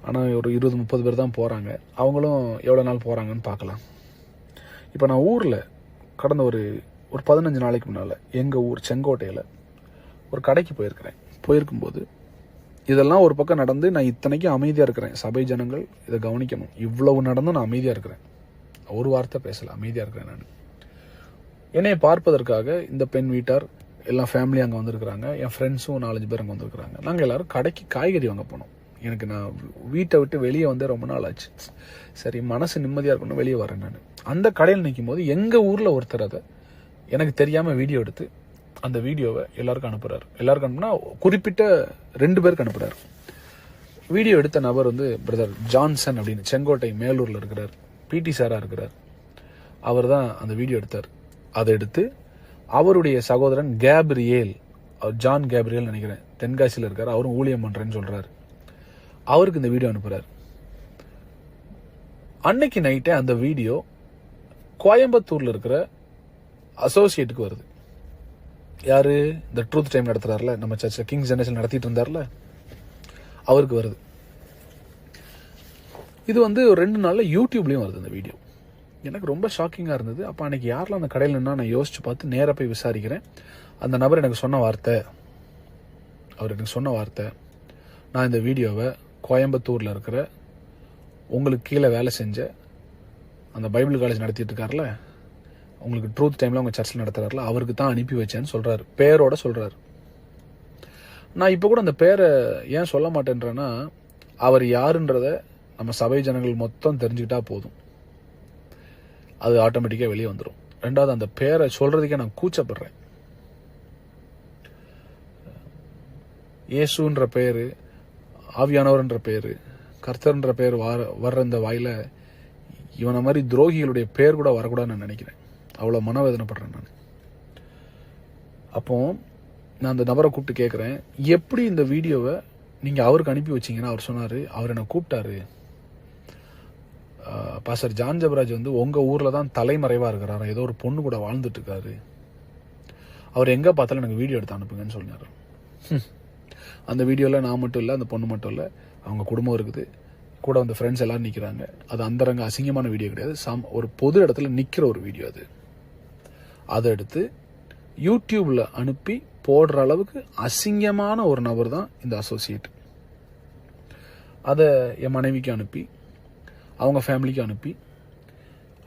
ஆனால் ஒரு 20-30 பேர் தான் போகிறாங்க. அவங்களும் எவ்வளோ நாள் போகிறாங்கன்னு பார்க்கலாம். இப்போ நான் ஊரில் கடந்த ஒரு 15 நாளைக்கு முன்னால் எங்கள் ஊர் செங்கோட்டையில் ஒரு கடைக்கு போயிருக்கும்போது இதெல்லாம் ஒரு பக்கம் நடந்து நான் இத்தனைக்கும் அமைதியாக இருக்கிறேன். சபை ஜனங்கள் இதை கவனிக்கணும். இவ்வளவு நடந்தும் நான் அமைதியாக இருக்கிறேன். ஒரு வார்த்தை பேசலை, அமைதியாக இருக்கிறேன். நான் என்னை பார்ப்பதற்காக இந்த பெண் வீட்டார் எல்லாம் ஃபேமிலி அங்கே வந்திருக்கிறாங்க. என் ஃப்ரெண்ட்ஸும் 4-5 பேர் அங்கே வந்திருக்கிறாங்க. நாங்கள் எல்லோரும் கடைக்கு காய்கறி வாங்க போனோம். எனக்கு நான் வீட்டை விட்டு வெளியே வந்து ரொம்ப நாள் ஆச்சு. சரி, மனசு நிம்மதியாக இருக்கணும், வெளியே வரேன். நான் அந்த கடையில் நிற்கும் போது எங்கள் ஊரில் ஒருத்தர் அதை எனக்கு தெரியாமல் வீடியோ எடுத்து அந்த வீடியோவை எல்லாருக்கும் அனுப்புகிறார். எல்லாருக்கும் அனுப்புனா குறிப்பிட்ட 2 பேருக்கு அனுப்புகிறார். வீடியோ எடுத்த நபர் வந்து பிரதர் ஜான்சன் அப்படின்னு செங்கோட்டை மேலூரில் இருக்கிறார், பிடி சாராக இருக்கிறார். அவர் தான் அந்த வீடியோ எடுத்தார். அதை எடுத்து அவருடைய சகோதரன் கேப்ரியேல், ஜான் கேப்ரியல் நினைக்கிறேன், தென்காசியில் இருக்கார், அவரும் ஊழியம் பண்ணுறேன்னு சொல்கிறார். அவருக்கு இந்த வீடியோ அனுப்புகிறார். அன்னைக்கு நைட்டே அந்த வீடியோ கோயம்புத்தூரில் இருக்கிற அசோசியேட்டுக்கு வருது. யாரு? இந்த ட்ரூத் டைம் நடத்துறாருல, நம்ம சர்ச்சில் கிங்ஸ் ஜெனரேஷன் நடத்திட்டு இருந்தார்ல, அவருக்கு வருது. இது வந்து ஒரு 2 நாளில் யூடியூப்லேயும் வருது இந்த வீடியோ. எனக்கு ரொம்ப ஷாக்கிங்காக இருந்தது. அப்போ அன்றைக்கி யாரெல்லாம் அந்த கடையில் நின்னா நான் யோசிச்சு பார்த்து நேராக போய் விசாரிக்கிறேன். அந்த நபர் எனக்கு சொன்ன வார்த்தை, நான் இந்த வீடியோவை கோயம்புத்தூரில் இருக்கிற உங்களுக்கு கீழே வேலை செஞ்ச அந்த பைபிள் காலேஜ் நடத்திட்டு இருக்காருல, உங்களுக்கு ட்ரூத் டைமில் அவங்க சர்ச்சில் நடத்துறாருல, அவருக்கு தான் அனுப்பி வச்சேன்னு சொல்கிறாரு. பேரோட சொல்கிறாரு. நான் இப்போ கூட அந்த பேரை ஏன் சொல்ல மாட்டேன்றேன்னா, அவர் யாருன்றத நம்ம சபை ஜனங்கள் மொத்தம் தெரிஞ்சுக்கிட்டா போதும், அது ஆட்டோமேட்டிக்காக வெளியே வந்துடும். 2வது, அந்த பேரை சொல்கிறதுக்கே நான் கூச்சப்படுறேன். இயேசுன்ற பேர், ஆவியானவர்ன்ற பேர், கர்த்தர்ன்ற பேர் வர்ற இந்த வாயில இவனை மாதிரி துரோகிகளுடைய பேர் கூட வரக்கூடாதுன்னு நான் நினைக்கிறேன். அவ்வளோ மனவேதனைப்படுறேன் நான். அப்போ நான் அந்த நபரை கூப்பிட்டு கேட்குறேன், எப்படி இந்த வீடியோவை நீங்கள் அவருக்கு அனுப்பி வச்சிங்கன்னா? அவர் சொன்னார், அவர் என்னை கூப்பிட்டாரு, பாஸ்டர் ஜான் ஜெபராஜ் வந்து உங்கள் ஊரில் தான் தலைமறைவாக இருக்கிறாரு, ஏதோ ஒரு பொண்ணு கூட வாழ்ந்துட்டு இருக்காரு, அவர் எங்கே பார்த்தாலும் எனக்கு வீடியோ எடுத்து அனுப்புங்கன்னு சொன்னார். அந்த வீடியோவில் நான் மட்டும் இல்லை, அந்த பொண்ணு மட்டும் இல்லை, அவங்க குடும்பம் இருக்குது, கூட வந்து ஃப்ரெண்ட்ஸ் எல்லோரும் நிற்கிறாங்க. அது அந்தரங்க அசிங்கமான வீடியோ கிடையாது, ஒரு பொது இடத்துல நிற்கிற ஒரு வீடியோ அது. அதை எடுத்து யூடியூப்பில் அனுப்பி போடுற அளவுக்கு அசிங்கமான ஒரு நபர் தான் இந்த அசோசியேட். அதை என் மனைவிக்கு அனுப்பி, அவங்க ஃபேமிலிக்கு அனுப்பி,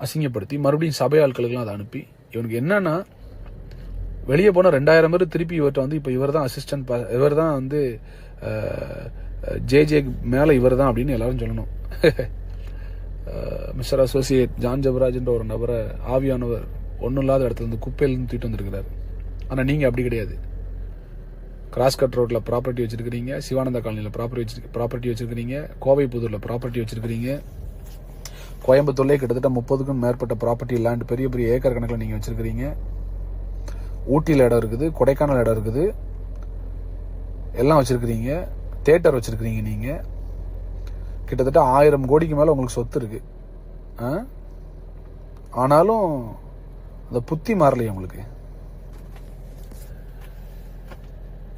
அசிங்கப்படுத்தி மறுபடியும் சபை ஆட்களுக்கெல்லாம் அதை அனுப்பி, இவனுக்கு என்னன்னா வெளியே போனால் 2000 பேர் திருப்பி இவர்கிட்ட வந்து இப்போ இவர் தான் அசிஸ்டன்ட், இவர் தான் வந்து ஜே மேலே இவர் தான் அப்படின்னு எல்லாரும் சொல்லணும். மிஸ்டர் அசோசியேட் ஜான் ஜெபராஜ்ன்ற ஒரு நபரை ஆவியானவர் ஒன்றும் இல்லாத இடத்துல இருந்து குப்பையிலிருந்து தூக்கிட்டு வந்திருக்கிறாரு. ஆனால் நீங்கள் அப்படி கிடையாது. கிராஸ்கட் ரோட்டில் ப்ராப்பர்ட்டி வச்சிருக்கிறீங்க, சிவானந்தா காலனியில் ப்ராப்பர்ட்டி வச்சிருக்கிறீங்க, கோவை புதூரில் ப்ராப்பர்ட்டி வச்சிருக்கிறீங்க, கோயம்புத்தூர்லேயே கிட்டத்தட்ட 30க்கும் மேற்பட்ட ப்ராப்பர்ட்டி லேண்ட் பெரிய பெரிய ஏக்கர் கணக்கில் நீங்கள் வச்சிருக்கிறீங்க. ஊட்டியில் இடம் இருக்குது, கொடைக்கானல் இடம் இருக்குது, எல்லாம் வச்சிருக்கிறீங்க. தியேட்டர் வச்சிருக்கிறீங்க. நீங்கள் கிட்டத்தட்ட 1000 கோடிக்கு மேலே உங்களுக்கு சொத்து இருக்கு. ஆனாலும் அந்த புத்தி மாறலையே உங்களுக்கு.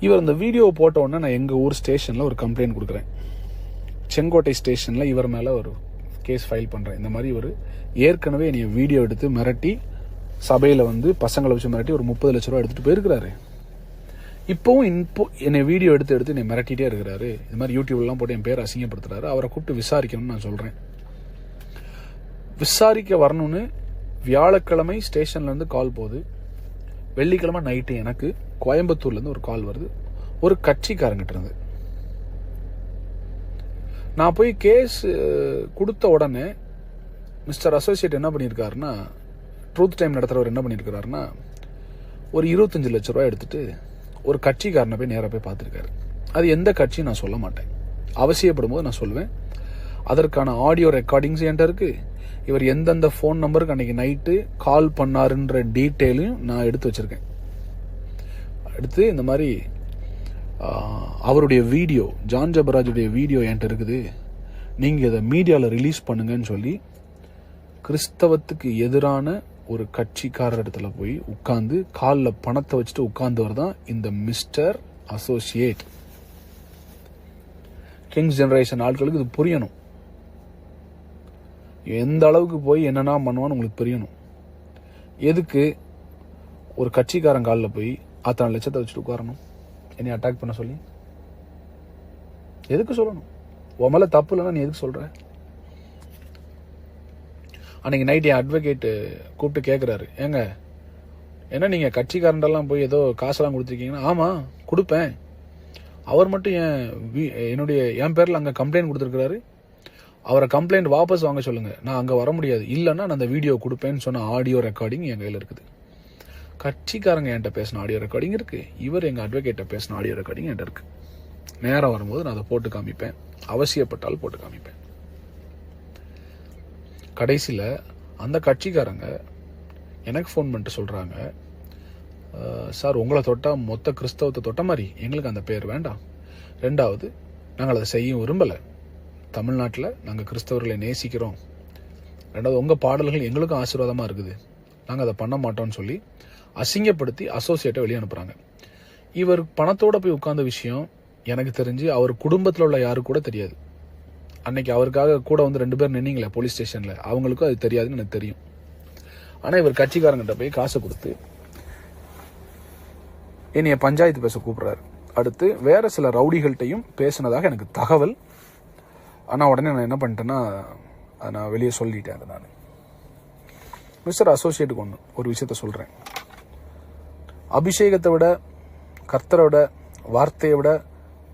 இவர் இந்த வீடியோவை போட்ட உடனே நான் எங்கள் ஊர் ஸ்டேஷனில் ஒரு கம்ப்ளைண்ட் கொடுக்குறேன். செங்கோட்டை ஸ்டேஷனில் இவர் மேலே ஒரு கேஸ் ஃபைல் பண்ணுறேன். இந்த மாதிரி இவர் ஏற்கனவே என்னை வீடியோ எடுத்து மிரட்டி சபையில் வந்து பசங்களை வச்சு மிரட்டி ஒரு 30 லட்ச ரூபா எடுத்துகிட்டு போயிருக்கிறாரு. இப்போவும் என்னை வீடியோ எடுத்து என்னை மிரட்டிகிட்டே இருக்கிறாரு. இது மாதிரி யூடியூப்லாம் போட்டு என் பேர் அசிங்கப்படுத்துறாரு. அவரை கூப்பிட்டு விசாரிக்கணும்னு நான் சொல்கிறேன். விசாரிக்க வரணும்னு வியாழக்கிழமை ஸ்டேஷன்லேருந்து கால் போகுது. வெள்ளிக்கிழமை நைட்டு எனக்கு கோயம்புத்தூர்லேருந்து ஒரு கால் வருது, ஒரு கட்சிக்காரங்கிட்ட இருந்து. நான் போய் கேஸ் கொடுத்த உடனே மிஸ்டர் அசோசியேட் என்ன பண்ணியிருக்காருன்னா, ட்ரூத் டைம் நடத்துகிறவர் என்ன பண்ணியிருக்கிறாருன்னா, ஒரு 25 லட்ச ரூபா எடுத்துட்டு ஒரு கட்சிக்காரனை போய் நேராக போய் பார்த்துருக்காரு. அது எந்த கட்சி நான் சொல்ல மாட்டேன், அவசியப்படும் போது நான் சொல்லுவேன். அதற்கான ஆடியோ ரெக்கார்டிங்ஸ் என்கிட்ட இருக்கு. இவர் எந்தெந்த ஃபோன் நம்பருக்கு அன்னைக்கு நைட்டு கால் பண்ணாருன்ற டீட்டெயிலையும் நான் எடுத்து வச்சிருக்கேன். அடுத்து இந்த மாதிரி அவருடைய வீடியோ, ஜான் ஜெபராஜுடைய வீடியோ என்கிட்ட இருக்குது, நீங்கள் இதை மீடியாவில் ரிலீஸ் பண்ணுங்கன்னு சொல்லி கிறிஸ்தவத்துக்கு எதிரான ஒரு கட்சிக்காரர் இடத்துல போய் உட்கார்ந்து காலில் பணத்தை வச்சுட்டு உட்கார்ந்தவர் தான் இந்த மிஸ்டர் அசோசியேட். கிங்ஸ் ஜெனரேஷன் ஆட்களுக்கு இது புரியணும். எந்த அளவுக்கு போய் என்னென்ன பண்ணுவான்னு உங்களுக்கு புரியணும். எதுக்கு ஒரு கட்சிக்காரன் காலில் போய் அத்தனை லட்சத்தை வச்சுட்டு உட்காரணும், என்னை அட்டாக் பண்ண சொல்லி? எதுக்கு சொல்லணும்? உன் மேலே தப்பு இல்லைன்னா நீ எதுக்கு சொல்ற? அன்னைக்கு நைட் என் அட்வொகேட்டு கூப்பிட்டு கேட்குறாரு, ஏங்க என்ன நீங்கள் கட்சிக்காரண்டெல்லாம் போய் ஏதோ காசெல்லாம் கொடுத்துருக்கீங்கன்னா, ஆமாம் கொடுப்பேன். அவர் மட்டும் என் பேரில் அங்கே கம்ப்ளைண்ட் கொடுத்துருக்கிறாரு. அவரை கம்ப்ளைண்ட் வாபஸ் வாங்க சொல்லுங்க, நான் அங்கே வர முடியாது, இல்லைன்னா நான் அந்த வீடியோ கொடுப்பேன்னு சொன்ன ஆடியோ ரெக்கார்டிங் என் கையில் இருக்குது. கட்சிக்காரங்க என்கிட்ட பேசின ஆடியோ ரெக்கார்டிங் இருக்கு, இவர் எங்கள் அட்வொகேட்டை பேசின ஆடியோ ரெக்கார்டிங் என்கிட்ட இருக்கு. நேரம் வரும்போது நான் அதை போட்டு காமிப்பேன், அவசியப்பட்டால் போட்டு காமிப்பேன். கடைசியில் அந்த கட்சிக்காரங்க எனக்கு ஃபோன் பண்ணிட்டு சொல்கிறாங்க, சார் உங்களை தொட்டால் மொத்த கிறிஸ்தவத்தை தொட்ட மாதிரி, எங்களுக்கு அந்த பேர் வேண்டாம். ரெண்டாவது, நாங்கள் அதை செய்ய விரும்பலை. தமிழ்நாட்டில் நாங்கள் கிறிஸ்தவர்களை நேசிக்கிறோம். ரெண்டாவது, உங்கள் பாடல்கள் எங்களுக்கும் ஆசீர்வாதமாக இருக்குது, நாங்கள் அதை பண்ண மாட்டோம்னு சொல்லி அசிங்கப்படுத்தி அசோசியேட்டை வெளியே அனுப்புகிறாங்க. இவர் பணத்தோடு போய் உட்கார்ந்த விஷயம் எனக்கு தெரிஞ்சு அவர் குடும்பத்தில் உள்ள யாருக்கு கூட தெரியாது. அன்னைக்கு அவருக்காக கூட வந்து 2 பேர் நின்னீங்களே போலீஸ் ஸ்டேஷனில், அவங்களுக்கும் அது தெரியாதுன்னு எனக்கு தெரியும். ஆனால் இவர் கட்சிக்காரங்கிட்ட போய் காசை கொடுத்து என்னைய பஞ்சாயத்து பேச கூப்பிட்றாரு. அடுத்து வேற சில ரவுடிகள்கிட்டையும் பேசினதாக எனக்கு தகவல். ஆனால் உடனே நான் என்ன பண்ணிட்டேன்னா, அதை நான் வெளியே சொல்லிட்டேன். அதை நான் மிஸ்டர் அசோசியேட்டுக்கு ஒரு விஷயத்த சொல்கிறேன். அபிஷேகத்தை விட, கர்த்தரை விட, வார்த்தையை விட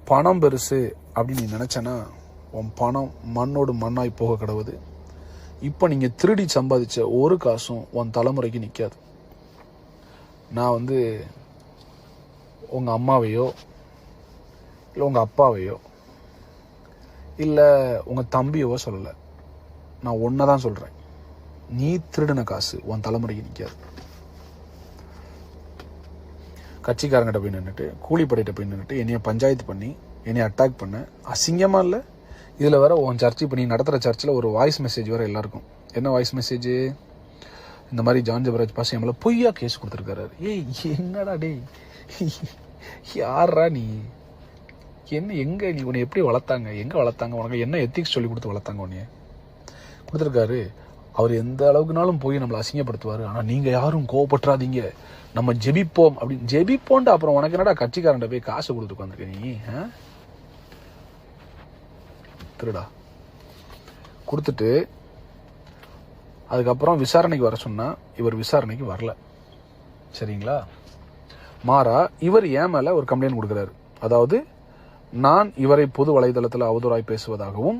பணம் பெருசு அப்படின்னு நீ நினச்சேன்னா உன் பணம் மண்ணோடு மண்ணாய் போக கிடவுது. இப்போ நீங்கள் திருடி சம்பாதிச்ச ஒரு காசும் உன் தலைமுறைக்கு நிற்காது. நான் வந்து உங்கள் அம்மாவையோ இல்லை உங்கள் அப்பாவையோ இல்லை உங்கள் தம்பியவோ சொல்லலை, நான் ஒன்றை தான் சொல்கிறேன். நீ திருடின காசு உன் தலைமுறைக்கு நிற்காது. கட்சிக்காரங்கிட்ட போய் நின்றுட்டு, கூலிப்படையிட்ட போய் நின்றுட்டு என்னைய பஞ்சாயத்து பண்ணி என்னை அட்டாக் பண்ண அசிங்கமாக இல்லை? இதில் வேற உன் சர்ச் இப்போ நீ நடத்துகிற சர்ச்சில் ஒரு வாய்ஸ் மெசேஜ் வேறு எல்லாருக்கும். என்ன வாய்ஸ் மெசேஜ்? இந்த மாதிரி ஜான் ஜெபராஜ் பாஸ் என் மேலே பொய்யா கேஸ் கொடுத்துருக்காரு. ஏய் என்னடா டேய், யாரா நீ? என்ன எங்கே நீ உன்னை எப்படி வளர்த்தாங்க, எங்கே வளர்த்தாங்க, உனக்கு என்ன எத்திக்ஸ் சொல்லி கொடுத்து வளர்த்தாங்க? உன்னைய கொடுத்துருக்காரு. அவர் எந்த அளவுக்குனாலும் போய் நம்மளை அசிங்கப்படுத்துவார். ஆனால் நீங்கள் யாரும் கோவப்பட்டுறாதீங்க, நம்ம ஜெபிப்போம் அப்படின்னு. ஜெபிப்போன்ட்டு அப்புறம் உனக்கு என்னடா கட்சிக்காரன்ட்ட போய் காசு கொடுத்து உட்காந்துருக்க நீ? திருடா கொடுத்துட்டு அதுக்கப்புறம் விசாரணைக்கு வர சொன்னா இவர் விசாரணைக்கு வரல. சரிங்களா? மாறா இவர் ஏன் மேல ஒரு கம்ப்ளைண்ட் கொடுக்குறாரு. அதாவது நான் இவரை பொது வலைதளத்தில் அவதூறாய் பேசுவதாகவும்,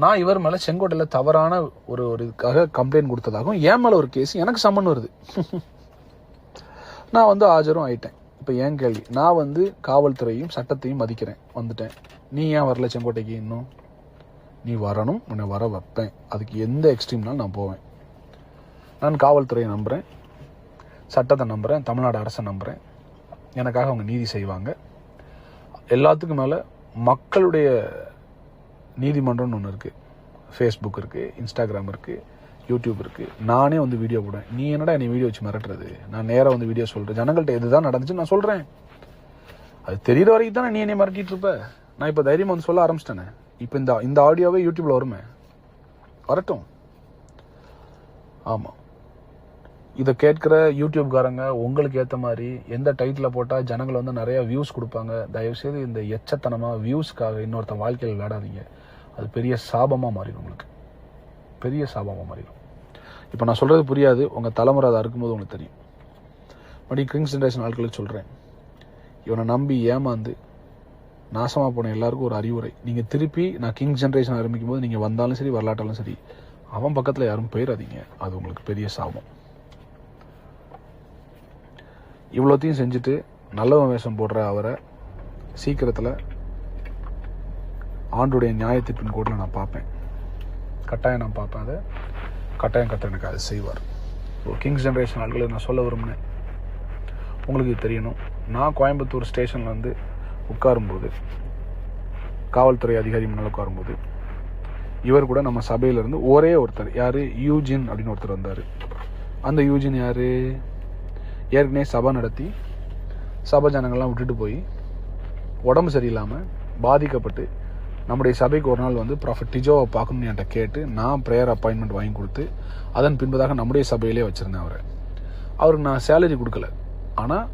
நான் இவர் மேலே செங்கோட்டையில் தவறான ஒரு இதுக்காக கம்ப்ளைண்ட் கொடுத்ததாகவும் என் மேலே ஒரு கேஸ் எனக்கு சம்மன் வருது. நான் வந்து ஆஜரும் ஆயிட்டேன். இப்போ ஏன் கேள்வி, நான் வந்து காவல்துறையும் சட்டத்தையும் மதிக்கிறேன், வந்துட்டேன். நீ ஏன் வரல செங்கோட்டைக்கு? இன்னும் நீ வரணும், உன்னை வர வைப்பேன். அதுக்கு எந்த எக்ஸ்ட்ரீம்னாலும் நான் போவேன். நான் காவல்துறையை நம்புகிறேன், சட்டத்தை நம்புகிறேன், தமிழ்நாடு அரசை நம்புகிறேன். எனக்காக அவங்க நீதி செய்வாங்க. எல்லாத்துக்கும் மேலே மக்களுடைய நீதிமன்றம்னு ஒன்று இருக்குது. ஃபேஸ்புக் இருக்குது, இன்ஸ்டாகிராம் இருக்குது, யூடியூப் இருக்குது. நானே வந்து வீடியோ போடுவேன். நீ என்னடா என்னை வீடியோ வச்சு மிரட்டுறது? நான் நேராக வந்து வீடியோ சொல்கிறேன். ஜனங்கள்கிட்ட எதுதான் நடந்துச்சு நான் சொல்கிறேன். அது தெரிகிற வரைக்கும் தானே நீ என்னை மிரட்டிட்டு இருப்ப. நான் இப்போ தைரியமாக வந்து சொல்ல ஆரம்பிச்சிட்டேனே. இப்போ இந்த ஆடியோவே யூடியூப்பில் வருமே, வரட்டும். ஆமாம், இதை கேட்குற யூடியூப்காரங்க உங்களுக்கு ஏற்ற மாதிரி எந்த டைட்டில் போட்டால் ஜனங்கள் வந்து நிறையா வியூஸ் கொடுப்பாங்க, தயவுசெய்து இந்த எச்சத்தனமாக வியூஸ்க்காக இன்னொருத்த வாழ்க்கையில் விளையாடாதீங்க. அது பெரிய சாபமாக மாறிடும், உங்களுக்கு பெரிய சாபமாக மாறிடும். இப்போ நான் சொல்கிறது புரியாது, உங்கள் தலைமுறை அதை அறுக்கும்போது உங்களுக்கு தெரியும். மறுபடியும் கிங்ஸ் ஜென்ரேஷன் ஆட்களுக்கு சொல்கிறேன், இவனை நம்பி ஏமாந்து நாசமாக போன எல்லாருக்கும் ஒரு அறிவுரை. நீங்கள் திருப்பி நான் கிங்ஸ் ஜென்ரேஷன் ஆரம்பிக்கும் போது நீங்கள் வந்தாலும் சரி வரலாட்டாலும் சரி, அவன் பக்கத்தில் யாரும் போயிடாதீங்க. அது உங்களுக்கு பெரிய சாபம். இவ்வளோத்தையும் செஞ்சுட்டு நல்லவன் வேஷம் போடுற அவரை சீக்கிரத்தில் ஆண்டுடைய நியாயத்திற்பின் கோட்டில் நான் பார்ப்பேன். கட்டாயம் நான் பார்ப்பேன். அதை கட்டாயம் கத்த எனக்கு அதை செய்வார். கிங்ஸ் ஜென்ரேஷன் ஆட்களுக்கு நான் சொல்ல விரும்பினேன், உங்களுக்கு தெரியணும். நான் கோயம்புத்தூர் ஸ்டேஷனில் வந்து உட்காரும்போது, காவல்துறை அதிகாரி முன்னால் உட்காரும்போது, இவர் கூட நம்ம சபையிலேருந்து ஒரே ஒருத்தர், யார், யூஜின் அப்படின்னு ஒருத்தர் வந்தார். அந்த யூஜின் யார்? ஏற்கனவே சபை நடத்தி சபை ஜனங்கள்லாம் விட்டுட்டு போய் உடம்பு சரியில்லாமல் பாதிக்கப்பட்டு நம்முடைய சபைக்கு ஒரு நாள் வந்து ப்ராஃபட் டிஜோவை பார்க்கணும்னு என்கிட்ட கேட்டு நான் ப்ரேயர் அப்பாயின்மெண்ட் வாங்கி கொடுத்து அதன் பின்பதாக நம்முடைய சபையிலே வச்சுருந்தேன் அவருக்கு நான் சேலரி கொடுக்கல. ஆனால்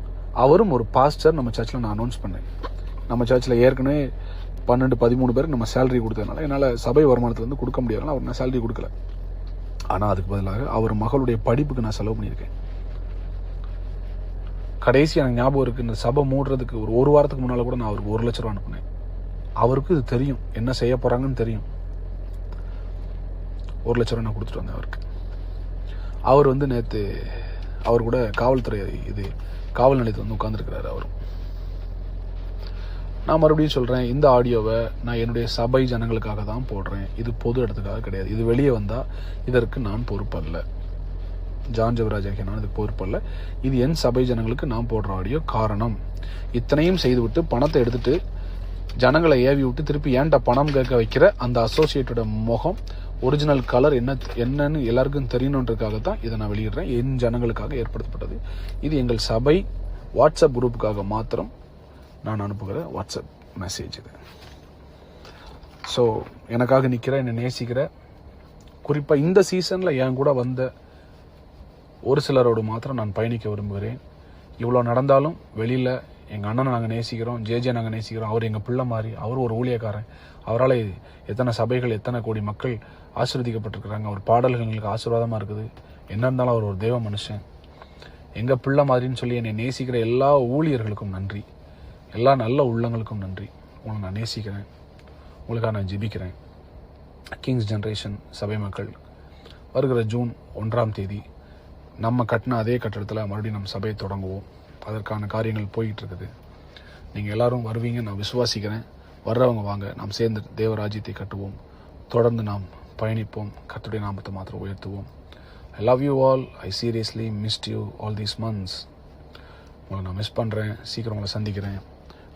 அவரும் ஒரு பாஸ்டர் நம்ம சர்ச்சில் நான் அனௌன்ஸ் பண்ணேன். நம்ம சர்ச்சில் ஏற்கனவே 12-13 பேருக்கு நம்ம சேலரி கொடுத்ததுனால என்னால் சபை வருமானத்துலேருந்து கொடுக்க முடியாதுனால அவர் நான் சேலரி கொடுக்கல. ஆனால் அதுக்கு பதிலாக அவர் மகளுடைய படிப்புக்கு நான் செலவு பண்ணியிருக்கேன். கடைசி எனக்கு ஞாபகம் இருக்குது, இந்த சபை மூடுறதுக்கு ஒரு வாரத்துக்கு முன்னால் கூட நான் அவருக்கு 1 லட்ச ரூபா அனுப்புனேன். அவருக்கு இது தெரியும், என்ன செய்ய போகிறாங்கன்னு தெரியும். 1 லட்ச ரூபா நான் கொடுத்துட்டு வந்தேன் அவருக்கு. அவர் வந்து நேற்று அவர் கூட காவல்துறை காவல் நிலையத்தில் வந்து உட்காந்துருக்கிறாரு அவரும். நான் மறுபடியும் சொல்கிறேன், இந்த ஆடியோவை நான் என்னுடைய சபை ஜனங்களுக்காக தான் போடுறேன். இது பொது இடத்துக்காக கிடையாது. இது வெளியே வந்தால் இதற்கு நான் பொறுப்பல்ல. ஜான் ஜெபராஜ் ஆகிய நான் இதுக்கு பொறுப்பல்ல. இது என் சபை ஜனங்களுக்கு நான் போடுற ஆடியோ. காரணம், இத்தனையும் செய்துவிட்டு பணத்தை எடுத்துட்டு ஜனங்களை ஏவி விட்டு திருப்பி ஏன்ட்ட பணம் கேட்க வைக்கிற அந்த அசோசியேட்டோட முகம், ஒரிஜினல் கலர் என்னன்னு எல்லாருக்கும் தெரியணுன்றதுக்காக தான் இதை நான் வெளியிடுறேன். என் ஜனங்களுக்காக ஏற்படுத்தப்பட்டது. இது எங்கள் சபை வாட்ஸ்அப் குரூப்புக்காக மாத்திரம் நான் அனுப்புகிற வாட்ஸ்அப் மெசேஜ் இது. ஸோ எனக்காக நிற்கிற, என்னை நேசிக்கிற, குறிப்பாக இந்த சீசனில் என் கூட வந்த ஒரு சிலரோடு மாத்திரம் நான் பயணிக்க விரும்புகிறேன். இவ்வளோ நடந்தாலும் வெளியில் எங்கள் அண்ணனை நாங்கள் நேசிக்கிறோம், ஜேஜே நாங்கள் நேசிக்கிறோம். அவர் எங்கள் பிள்ளை மாதிரி, அவர் ஒரு ஊழியக்காரன். அவரால் எத்தனை சபைகள், எத்தனை கோடி மக்கள் ஆசீர்வதிக்கப்பட்டிருக்கிறாங்க. அவர் பாடல்கள் எங்களுக்கு ஆசீர்வாதமாக இருக்குது. என்ன இருந்தாலும் அவர் ஒரு தெய்வ மனுஷன், எங்கள் பிள்ளை மாதிரின்னு சொல்லி என்னை நேசிக்கிற எல்லா ஊழியர்களுக்கும் நன்றி, எல்லா நல்ல உள்ளங்களுக்கும் நன்றி. உங்களை நான் நேசிக்கிறேன், உங்களுக்காக நான் ஜெபிக்கிறேன். கிங்ஸ் ஜென்ரேஷன் சபை மக்கள், வருகிற ஜூன் 1ஆம் தேதி நம்ம கட்டின அதே கட்டடத்தில் மறுபடியும் நம்ம சபையை தொடங்குவோம். அதற்கான காரியங்கள் போய்கிட்டு இருக்குது. நீங்கள் எல்லாரும் வருவீங்க நான் விசுவாசிக்கிறேன். வர்றவங்க வாங்க, நாம் சேர்ந்து தேவராஜ்யத்தை கட்டுவோம். தொடர்ந்து நாம் பயணிப்போம். கர்த்தருடைய நாமத்தை மாத்திரம் உயர்த்துவோம். I love you all. I seriously missed you all these months. உங்களை நான் மிஸ் பண்ணுறேன். சீக்கிரம் உங்களை சந்திக்கிறேன்.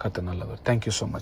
கர்த்தர் நல்லவர். Thank you so much.